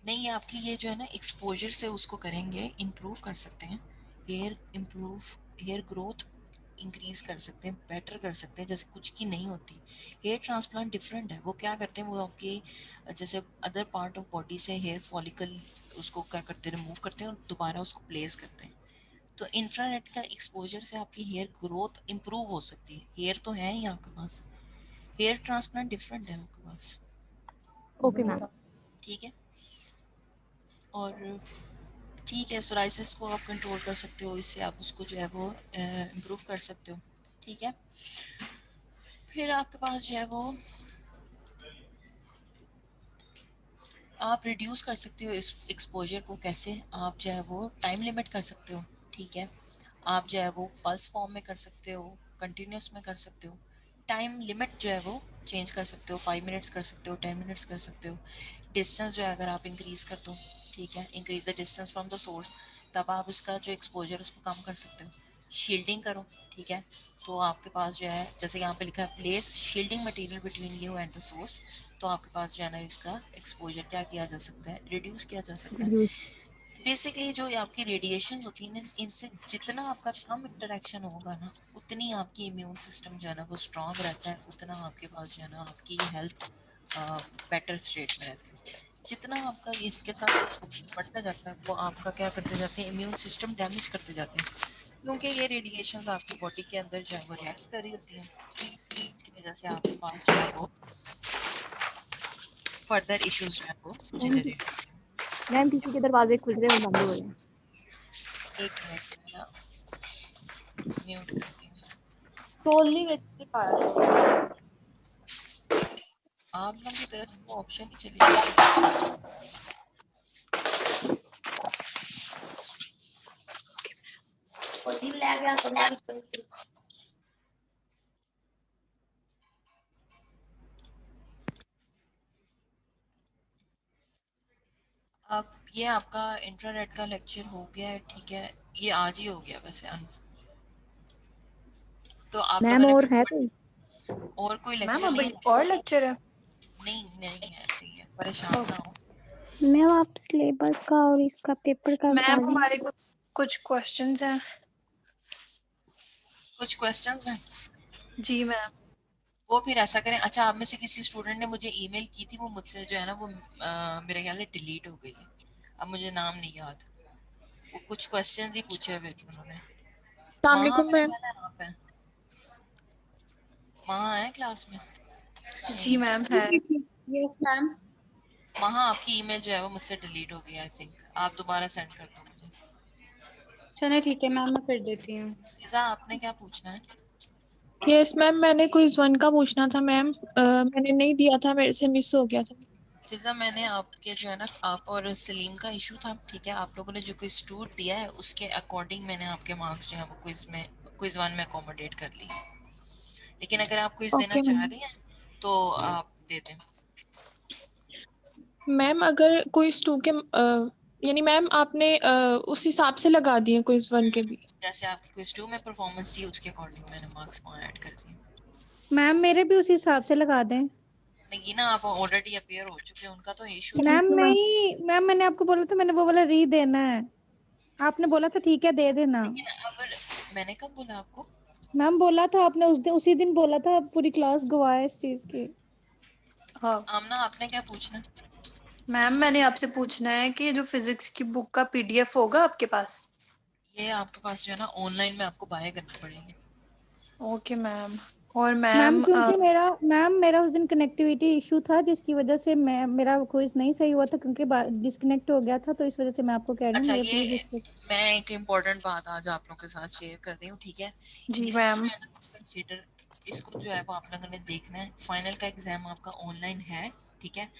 नहीं, आपकी ये जो है ना एक्सपोजर से उसको करेंगे, इम्प्रूव कर सकते हैं, hair improve, hair growth increase कर सकते हैं, बेटर कर सकते हैं, जैसे कुछ की नहीं होती। हेयर ट्रांसप्लांट डिफरेंट है, वो क्या करते हैं, वो आपके जैसे अदर पार्ट ऑफ बॉडी से हेयर फॉलिकल उसको क्या करते हैं, रिमूव करते हैं और दोबारा उसको प्लेस करते हैं। तो इंफ्रारेड का एक्सपोजर से आपकी हेयर ग्रोथ इम्प्रूव हो सकती है। हेयर तो है ही आपके पास, हेयर ट्रांसप्लांट डिफरेंट है आपके पास, ओके मैम। ठीक है। और ठीक है, सोराइसिस को आप कंट्रोल कर सकते हो, इससे आप उसको जो है वो इम्प्रूव कर सकते हो, ठीक है। फिर आपके पास जो है वो आप रिड्यूस कर सकते हो इस एक्सपोजर को, कैसे, आप जो है वो टाइम लिमिट कर सकते हो, ठीक है। आप जो है वो पल्स फॉर्म में कर सकते हो, कंटिन्यूस में कर सकते हो, टाइम लिमिट जो है वो चेंज कर सकते हो, 5 मिनट्स कर सकते हो, 10 मिनट्स कर सकते हो। डिस्टेंस जो है अगर आप इंक्रीज कर दो, ठीक है, increase the distance from the source, तब आप इसका जो एक्सपोजर उसको कम कर सकते हो। शील्डिंग करो, ठीक है। तो आपके पास जो है जैसे यहाँ पे लिखा है place shielding material between you and the source, तो आपके पास जो है ना इसका एक्सपोजर क्या किया जा सकता है, रिड्यूस किया जा सकता है। बेसिकली जो ये आपकी रेडिएशन होती है ना, इनसे जितना आपका कम इंटरेक्शन होगा ना, उतनी आपकी इम्यून सिस्टम जो है ना वो स्ट्रांग रहता है, उतना आपके पास जो है ना आपकी हेल्थ बेटर स्टेट में रहती है। जितना आपका इसके साथ एक्सपोजर बढ़ता जाता है वो आपका क्या करते जाते हैं, इम्यून सिस्टम डैमेज करते जाते हैं, क्योंकि ये रेडिएशन आपकी बॉडी के अंदर जो है वो रिएक्ट कर रही होती है, जिसकी वजह से आपके पास जो है वो फर्दर इश्यूज जो है वो जनरेट। मैम किसी के दरवाजे खुल रहे हैं और बंद हो रहे हैं। एक मिनट ना म्यूट करती हूँ। टोली व्यक्ति पाया आप लोगों की तरफ वो ऑप्शन ही चली गई। ले गया तो अब ये आपका इंफ्रारेड का लेक्चर हो गया है, ठीक है, ये आज ही हो गया वैसे तो आप मैम लोगों और ने है कोई? और कोई मैम लेक्चर अब नहीं और लेक्चर है? नहीं है, ठीक है, परेशान ना हो। मैम आप सिलेबस का और इसका पेपर का बता मैम दें। हमारे कुछ क्वेश्चंस हैं। कुछ क्वेश्चंस हैं जी मैम। वो फिर ऐसा करें, अच्छा आप में से किसी स्टूडेंट ने मुझे ईमेल की थी, वो मुझसे जो है ना वो मेरे ख्याल में डिलीट हो गई है, अब मुझे नाम नहीं याद। वो कुछ क्वेश्चंस ही पूछे हुए थे उन्होंने। वहाँ मेरे ख्याल है आप हैं, वहाँ है क्लास में। जी मैम है। Yes ma'am. वहाँ आपकी ईमेल जो है वो मुझसे डिलीट हो गई, आई थिंक आप दोबारा सेंड कर दो मुझे। चलिए ठीक है मैम, मैं कर देती हूँ। इज़ा आपने क्या पूछना है? यस मैम, मैंने क्विज 1 का पूछना था मैम, मैंने नहीं दिया था, मेरे से मिस हो गया था। फिजा मैंने आपके जो है ना आप और सलीम का इशू था, ठीक है, आप लोगों ने जो क्विज 2 दिया है उसके अकॉर्डिंग मैंने आपके मार्क्स जो है वो क्विज 1 में अकोमोडेट कर ली, लेकिन अगर आप क्विज देना ओके चाह रही हैं तो आप दे दें। मैम अगर क्विज 2 के यानी मैम आपने उस हिसाब से लगा दिए क्विज 1 के भी? जैसे आपकी क्विज 2 में परफॉर्मेंस थी उसके अकॉर्डिंग मैंने मार्क्स वहाँ ऐड कर दिए। मैम मेरे भी उसी हिसाब से लगा दें। नहीं ना, आप ऑलरेडी अपीयर हो चुके हैं, उनका तो इशू था। मैम नहीं मैम, मैंने आपको बोला था, मैंने वो वाला री देना है, आपने बोला था ठीक है दे देना। लेकिन अब मैंने कब बोला आपको? मैम बोला था आपने, उसी दिन बोला था, पूरी क्लास गवाह है इस चीज की। हाँ आमना आपने क्या पूछना? मैम मैंने आपसे पूछना है कि जो फिजिक्स की बुक का पीडीएफ होगा आपके पास? ये आपके पास जो है ना ऑनलाइन में आपको बाय करना पड़ेगी। Okay ma'am. और मैम मैम क्योंकि मेरा उस दिन कनेक्टिविटी इशू था, जिसकी वजह से मेरा क्विज नहीं सही हुआ था, क्योंकि डिस्कनेक्ट हो गया था, तो इस वजह से मैं आपको कह रही हूँ अच्छा, मेरा ये प्लीज मैं एक इम्पोर्टेंट बात आज आप लोगों के साथ शेयर कर रही हूँ, ठीक है। जी इसको मैम। जो है ना कंसीडर, इसको जो है वो आप लोगों ने देखना है। फाइनल का एग्जाम आपका ऑनलाइन है, ठीक है।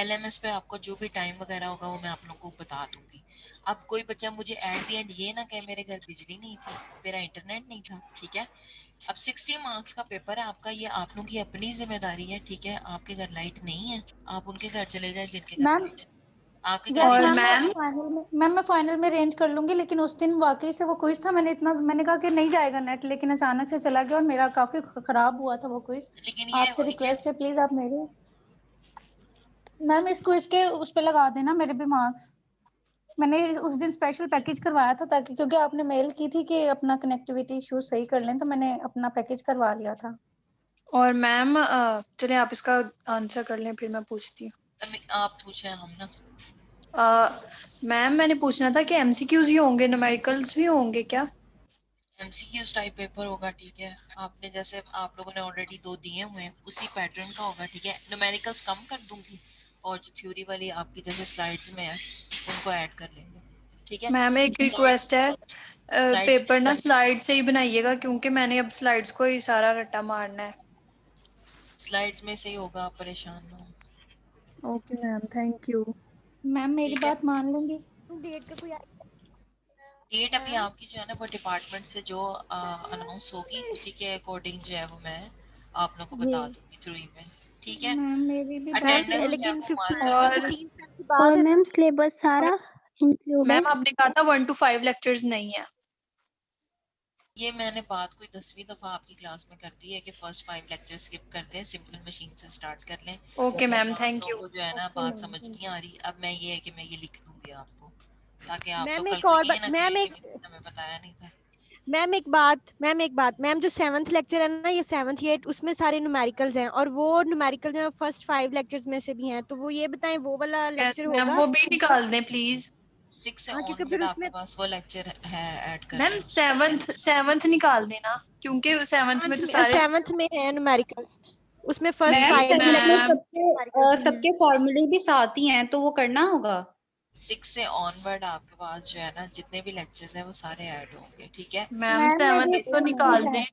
LMS पे आपको जो भी टाइम वगैरह होगा वो मैं आप लोगों को बता दूंगी। अब कोई बच्चा मुझे एट दी एंड ये ना कहे मेरे घर बिजली नहीं थी, मेरा इंटरनेट नहीं था, ठीक है। अब 60 मार्क्स का पेपर है आपका, ये आप लोगों की अपनी जिम्मेदारी है, ठीक है। आपके घर लाइट नहीं है, आप उनके घर चले जाए जिनके घर मैम लाइट है, आपके घर यस और मैम मैं फाइनल में अरेंज कर लूंगी, लेकिन उस दिन वाकई से वो क्विज था, मैंने कहा कि नहीं जाएगा नेट, लेकिन अचानक से चला गया और मेरा काफी खराब हुआ था वो क्विज। लेकिन आपसे ये रिक्वेस्ट है प्लीज आप मेरे मैम इस क्विज के उस पे लगा देना मेरे भी मार्क्स। मैंने उस दिन स्पेशल पैकेज करवाया था, ताकि क्योंकि आपने मेल की थी कि अपना कनेक्टिविटी इशू सही कर लें, तो मैंने अपना पैकेज करवा लिया था। और मैम चलिए आप इसका आंसर कर लें फिर मैं पूछती हूँ। आप पूछे हम ना। मैम मैंने पूछना था कि एमसीक्यूज ही होंगे, न्यूमेरिकल्स भी होंगे क्या? MCQs टाइप पेपर होगा, ठीक है। आपने जैसे आप लोगों ने ऑलरेडी 2 दिए हुए हैं उसी पैटर्न का होगा, ठीक है। न्यूमेरिकल्स कम कर दूंगी और जो थ्योरी वाली आपकी जैसे स्लाइड्स में है उनको ऐड कर लेंगे, ठीक है। मैम एक रिक्वेस्ट है, पेपर ना स्लाइड से ही बनाइएगा, क्योंकि मैंने अब स्लाइड्स को ही सारा रट्टा मारना है। स्लाइड्स में से ही होगा, आप परेशान ना हो। Okay ma'am, thank you. Ma'am मेरी ठीक है। बात मान लूंगी। डेट का कोई डेट अभी आपकी जो है ना वो डिपार्टमेंट से जो अनाउंस होगी उसी के अकॉर्डिंग जो है वो मैं आप लोगों को जी बता दूंगी थ्रू ईमेल, ठीक है। मैम मेरी भी अटेंडेंस जो है लेकिन वो 15 मार्क और 15 के और बाद मैम सिलेबस सारा मैम इंक्लूडेड? आपने कहा था 1 to 5 लेक्चर्स नहीं है। ये मैंने बात कोई 10वीं दफा आपकी क्लास में कर दी है कि फर्स्ट 5 लेक्चर स्किप करते हैं, सिंपल मशीन से स्टार्ट कर लें। ओके मैम, आप थैंक यू। लोगों को जो है ना बात समझ नहीं आ रही। अब मैं ये है कि मैं ये लिख दूंगी आपको, ताकि आप मैम लोग कल एक को और ये ना मैम कहें एक कि हमें बताया नहीं था। मैम जो 7th लेक्चर है ना, ये 7th 8 उसमें सारे न्यूमेरिकल्स हैं और वो न्यूमेरिकल जो फर्स्ट 5 लेक्चर्स में से भी हैं, तो वो ये बताएं वो वाला यस लेक्चर मैम, होगा? वो भी निकाल दें प्लीज। 6 से हाँ, क्योंकि ऑनवर्ड फिर आपके उसमें पास वो लेक्चर है ऐड मैम करना। 7th निकाल देना, क्योंकि 7th में तो सारे 7th में है न्यूमेरिकल्स, उसमें फर्स्ट Yes, मैम 5 7th में मैम। न्यूमेरिकल्स भी हैं। सबके फॉर्मूले भी साथ ही हैं, तो वो करना होगा। 6 से ऑनवर्ड आपके पास जो है ना जितने भी लेक्चर्स हैं वो सारे ऐड होंगे, ठीक है। मैम मैम मेरी 7th तो निकाल दें।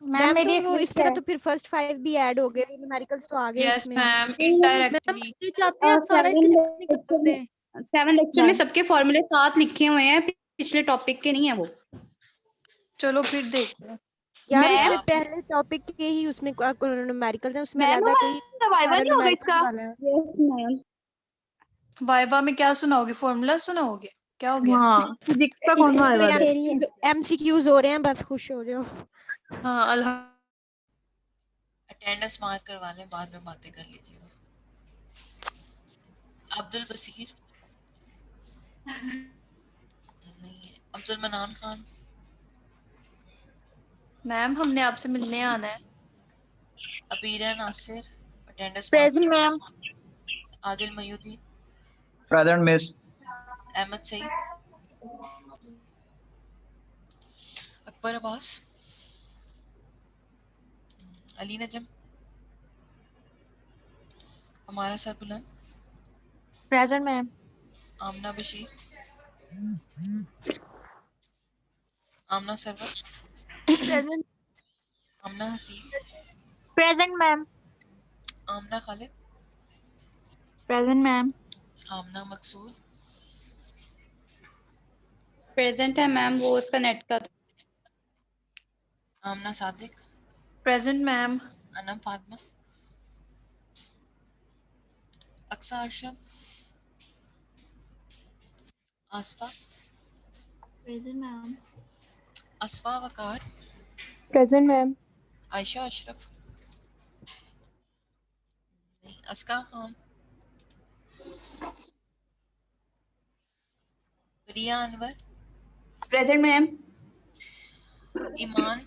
मैम तो मेरी एक वो इस रिक्वेस्ट तरह है। तो फिर फर्स्ट 5 भी ऐड हो गए, न्यूमेरिकल्स तो आ गए यस उसमें। मैम, नहीं, इनडायरेक्टली। जो चाहते हैं आप सारा सिलेबस निकाल दें। 7 लेक्चर में सबके फॉर्मूले साथ लिखे हुए हैं, पिछले टॉपिक के नहीं है वो। चलो फिर देखते हैं। यार मैम उसमें पहले टॉपिक के ही उसमें न्यूमेरिकल्स हैं, उसमें मैम लगा के ही वाइवा सारा नहीं होगा न्यूमेरिकल्स इसका? वाला है। Yes ma'am. वाइवा में क्या सुनाओगे? फॉर्मूला सुनाओगे? क्या हो गया? हाँ, फिजिक्स का कौन सा आएगा फिर? MCQs हो रहे हैं, बस खुश हो जाओ। हाँ अल्लाह। अटेंडेंस मार्क करवा लें, बाद में बातें कर लीजिएगा। अब्दुल बसीर नहीं है। अब्दुल मनान खान मैम हमने आपसे मिलने आना है। Abeera Nasir attendance present mark. Ma'am. Adil Mayudi, present miss. Ahmed Saeed, Akbar Abbas, Ali Najam, हमारा सर बुलंद, present ma'am. Amna Bashir, Amna Sarwar, present. Amna Haseeb, present ma'am. Amna Khalid, present ma'am. Amna Maqsood, present है मैम, वो उसका नेट का। Amna Sadiq, present ma'am. Anam Fatima, Aqsa Arshad, Asifa, present ma'am. Asfa Waqar, present ma'am. Ayesha Ashraf नहीं, अस्का Khan, Riya Anwar, present ma'am. Iman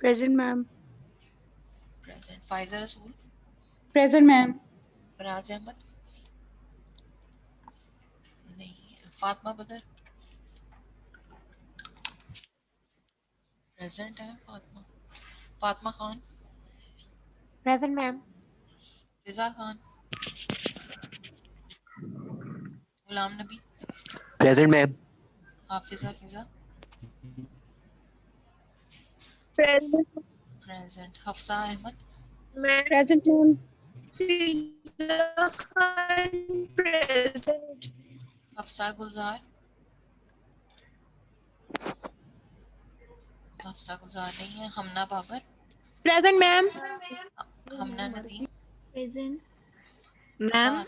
present ma'am. Present, Faiza Rasool, present ma'am. Faraz Ahmed नहीं, फातिमा बदर प्रेजेंट है, Fatima, Fatima Khan, present ma'am. Fiza Khan, Ghulam Nabi, present ma'am. Hafiza Fiza present present, Hafsa Ahmed ma'am. Present ma'am. Present. Hafsa Gulzar, Hafsa Gulzar नहीं है, Hamna Babar, present ma'am. Hamna Nadeem, present. Ma'am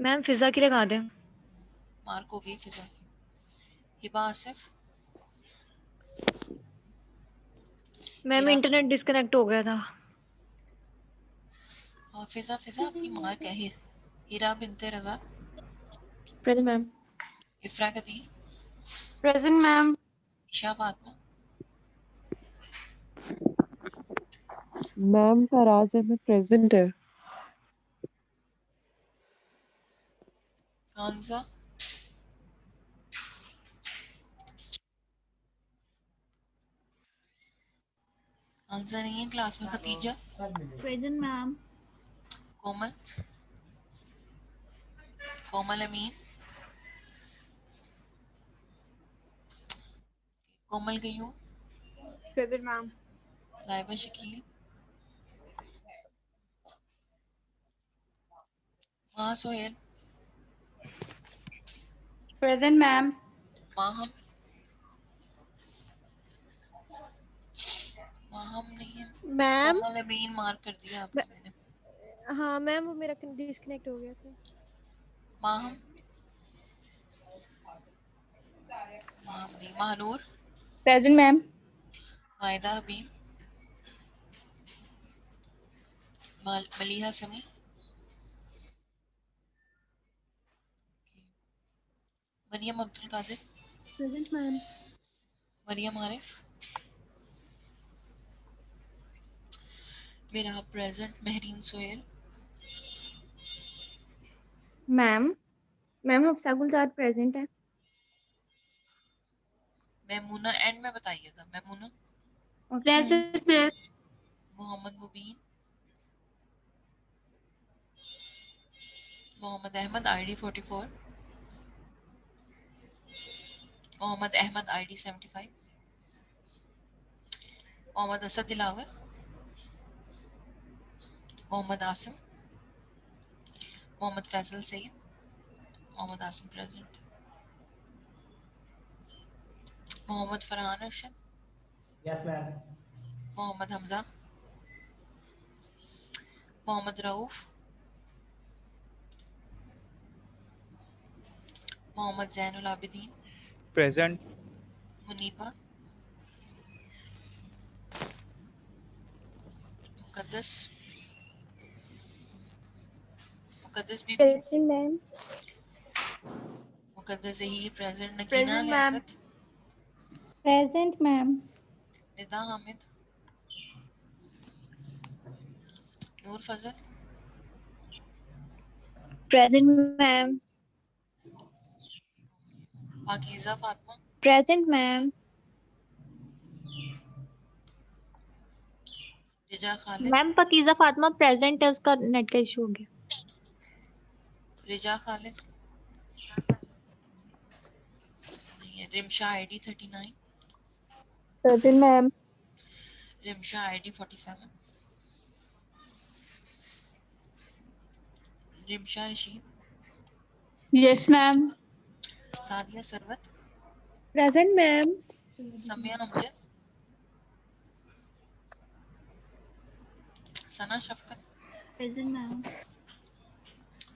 ma'am Fiza की लगा दें। मार्क हो गई फिजा की, Hiba Asif, ma'am Hira, internet disconnect हो गया था। फिजा फिजा आपकी मार्क है, Hira Binte Raza, present ma'am. Ifra Qadeer, present ma'am. Isha Fatima, ma'am Faraz Ahmed present है। कांजा, कांजा नहीं है क्लास में, Khadija, present ma'am. Komal, Komal Amin, Komal Qayyum, present ma'am. Laiba Shakeel, माँ सोहेल, प्रेजेंट मैम। माहम, माहम नहीं है, मैम। कोमल अमीन मार्क कर दिया आपने मैंने, हाँ मैम, वो मेरा डिस्कनेक्ट हो गया था। माहम, माहम नहीं, Mahnoor, present ma'am. Maida Habib, Maliha Sami, Maryam Abdul Qadir, present ma'am. Maryam Arif, मेरा present Mehreen Sohail, ma'am ma'am Hafsa Gulzar present है। मैमूना एंड में बताइएगा। Maimoona, present ma'am. Muhammad Mubeen, Muhammad Ahmed ID 44, Muhammad Ahmed ID 75, Muhammad Asad Dilawar, Muhammad Asim, Muhammad Faisal Saeed, Muhammad Asim present, Muhammad Farhan Arshad, yes ma'am. Muhammad Hamza, Muhammad Rauf, Muhammad Zainul Abideen, Present. Muniba, मुकद्दस, Muqaddas Bibi, present ma'am. Muqaddas Zaheer present, Nageena present ma'am. Liaquat, present ma'am. Nida Hamid, Noor Fazal, present ma'am. Pakeeza Fatima, present ma'am. Riza Khalid, ma'am Pakeeza Fatima present है, उसका नेट का इशू हो गया। रिजा खालिद, नहीं है। Rimsha ID 39, present ma'am. Rimsha ID 47, Rimsha Rasheed, yes ma'am. Sadia Sarwat, present ma'am. Samia Amjad, Sana Shafqat, present ma'am.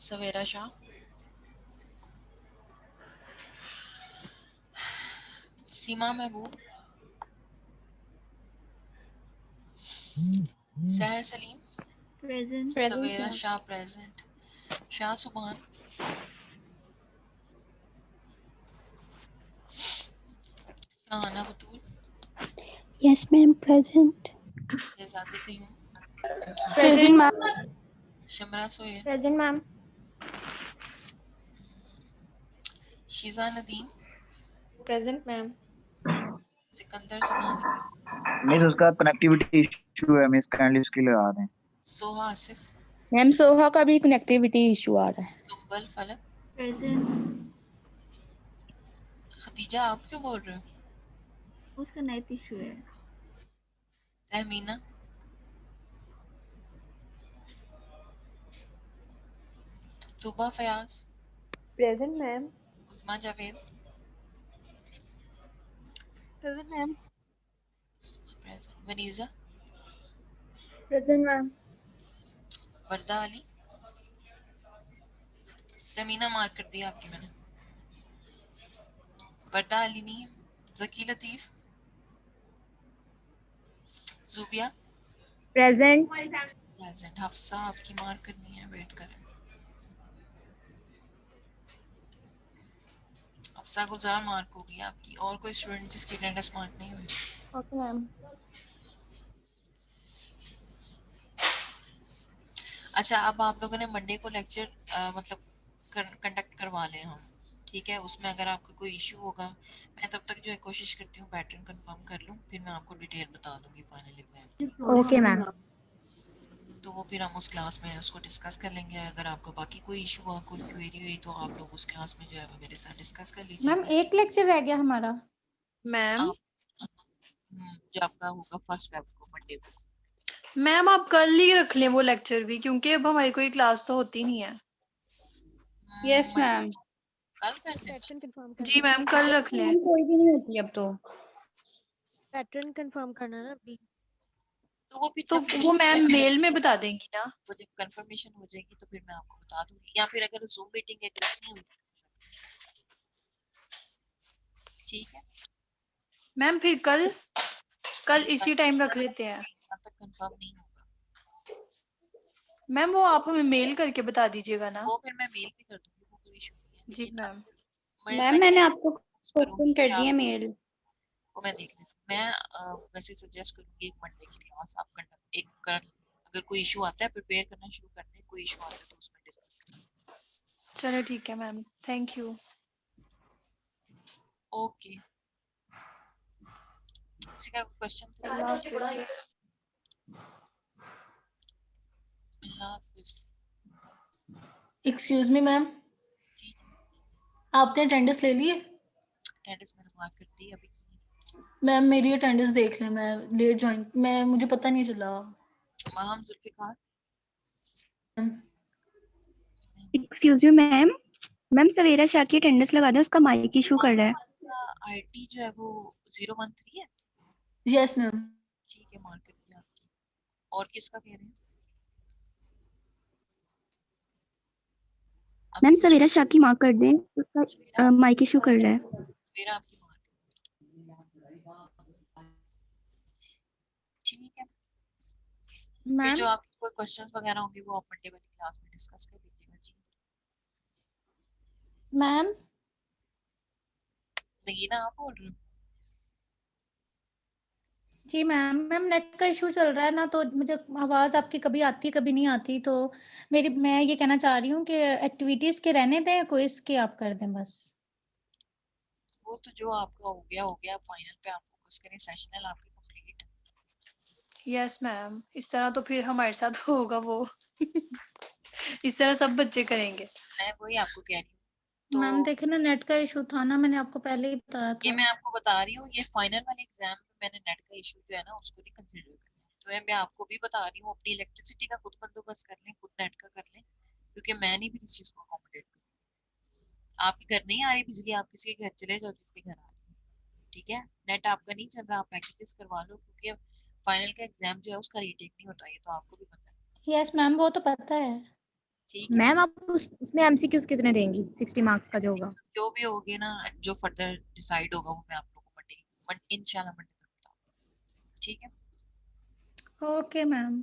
Savera Shah, Seema Mehboob, Sehar Saleem, present. Savera Shah present, Shah Subhan, Shahana Batool, yes ma'am present. Shahzadi Qayyum, present ma'am. Shamra Sohail, present ma'am. Sheeza Nadeem, present ma'am. Sikandar Subhani, miss उसका कनेक्टिविटी इशू है मिस, काइंडली उसके लिए आ रहे हैं। सोहा आसिफ, मैम सोहा का भी कनेक्टिविटी इशू आ रहा है। सुंबल फलक, प्रेजेंट। खदीजा आप क्यों बोल रहे हो? उसका नेट इशू है। Tehmina, Tooba Fayyaz, present ma'am. Usma Javed, present ma'am. Wanija, present ma'am. Warda Ali, Tehmina mark कर दिया आपकी मैंने। वर्दा अली नहीं है। जकी लतीफ, जुबिया प्रेजेंट। प्रेजेंट, हफ्सा आपकी मार्क करनी है, वेट करें। हफ्सा गुजार मार्क होगी आपकी, और कोई स्टूडेंट जिसकी अटेंडेंस मार्क नहीं हुई? Okay ma'am. अच्छा, अब आप लोगों ने मंडे को लेक्चर मतलब कंडक्ट करवा लें हम, ठीक है। उसमें अगर आपका कोई इशू होगा, मैं तब तक जो है कोशिश करती हूँ पैटर्न कंफर्म कर लूँ, फिर मैं आपको डिटेल बता दूंगी फाइनल एग्जाम की। Okay ma'am. तो वो फिर हम उस क्लास में उसको डिस्कस कर लेंगे। अगर आपको बाकी कोई इशू हुआ, कोई क्वेरी हुई, तो आप लोग उस क्लास में जो है वो मेरे साथ डिस्कस कर लीजिए। मैम एक लेक्चर रह गया हमारा। मैम जो आपका होगा फर्स्ट वेब को मंडे को। मैम आप कल ही रख लें वो लेक्चर भी, क्योंकि अब हमारी कोई क्लास तो होती नहीं है। Yes ma'am. कल कर लें। पैटर्न कंफर्म करना जी मैम कल रख लें। मैम कोई भी नहीं होती अब तो। पैटर्न कंफर्म करना ना अभी। तो वो फिर तो वो मैम मेल में बता देंगी ना। वो जब कंफर्मेशन हो जाएगी तो फिर मैं आपको बता दूंगी, या फिर अगर जूम मीटिंग है रखनी हुई, ठीक है मैम फिर कल कल इसी टाइम रख लेते हैं। तब तक कंफर्म नहीं होगा। मैम वो आप हमें मेल करके बता दीजिएगा ना। वो फिर मैं मेल भी कर दूंगी, वो कोई इशू नहीं है। जी मैम। मैम मैंने आपको क्वेश्चन कर दिया मेल। वो मैं देख लेती हूँ। मैं वैसे सजेस्ट करूंगी एक मंडे की क्लास आप कंडक्ट एक कर, अगर कोई इशू आता है प्रिपेयर करना शुरू कर दें, कोई इशू आता है तो उसमें डिस्कस। चलो ठीक है मैम, थैंक यू। ओके, किसी का क्वेश्चन? एक्सक्यूज मी मैम, जी जी, आपने अटेंडेंस ले ली है? अटेंडेंस मैंने मार्क कर दी अभी। मैम मेरी अटेंडेंस देख लें, मैं लेट ज्वाइन, मुझे पता नहीं चला। Ma'am Zulfiqar. Excuse me ma'am, ma'am Savera Shah की अटेंडेंस लगा दें, उसका माइक इशू कर रहा है। आईटी जो है वो 013 है। Yes ma'am. ठीक है, मार्क कर दिया आपकी। और किसका कह रहे हैं? मैम सवेरा शाह की मार्क कर दें, उसका माइक इशू कर रहा है। मेरा आपकी मार्क। ठीक है, फिर जो आपके कोई क्वेश्चंस वगैरह होंगे वो आप मंडे वाली क्लास में डिस्कस कर लीजिएगा। जी मैम। नगीना आप बोल रहे हो? जी मैम, नेट का इशू चल रहा है ना, तो मुझे आवाज़ आपकी कभी आती कभी नहीं आती, तो मैं ये कहना चाह रही हूँ कि एक्टिविटीज के रहने दें, क्विज के आप कर दें बस। वो तो जो आपका हो गया, फाइनल पे आप फोकस करें, सेशनल आपके कंप्लीट। यस मैम, इस तरह तो फिर हमारे साथ होगा वो इस तरह सब बच्चे करेंगे। मैं वही आपको कह रही हूँ। तो मैम देखे ना, नेट का इशू था ना, मैंने आपको पहले ही बताया था। ये मैं आपको बता रही हूँ, ये फाइनल वाले एग्जाम में मैंने नेट का इशू जो है ना उसको नहीं कंसीडर करना। तो मैं आपको भी बता रही हूँ, अपनी इलेक्ट्रिसिटी का खुद बंदोबस्त कर लें, खुद नेट का कर लें, क्योंकि मैं नहीं भी इस चीज को अकोमोडेट करूँ। आपके घर नहीं आ रही बिजली, आप किसी के घर चले जाओ जिसके घर आ रही है, ठीक है। नेट आपका नहीं चल रहा, आप पैकेजेस करवा लो, क्योंकि फाइनल का एग्जाम जो है उसका रीटेक नहीं होता, ये तो आपको भी पता है। यस मैम, वो तो पता है। मैम आप उसमें एमसीक्यूज कितने देंगी? 60 मार्क्स का जो होगा। जो भी होगी ना, जो फर्दर डिसाइड होगा वो मैं आप लोगों को मंडे इंशाल्लाह मंडे तक बताऊंगी, ठीक है। Okay ma'am.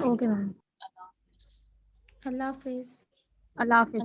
Okay ma'am. अल्लाह हाफिज। अल्लाह हाफिज। अल्लाह हाफिज।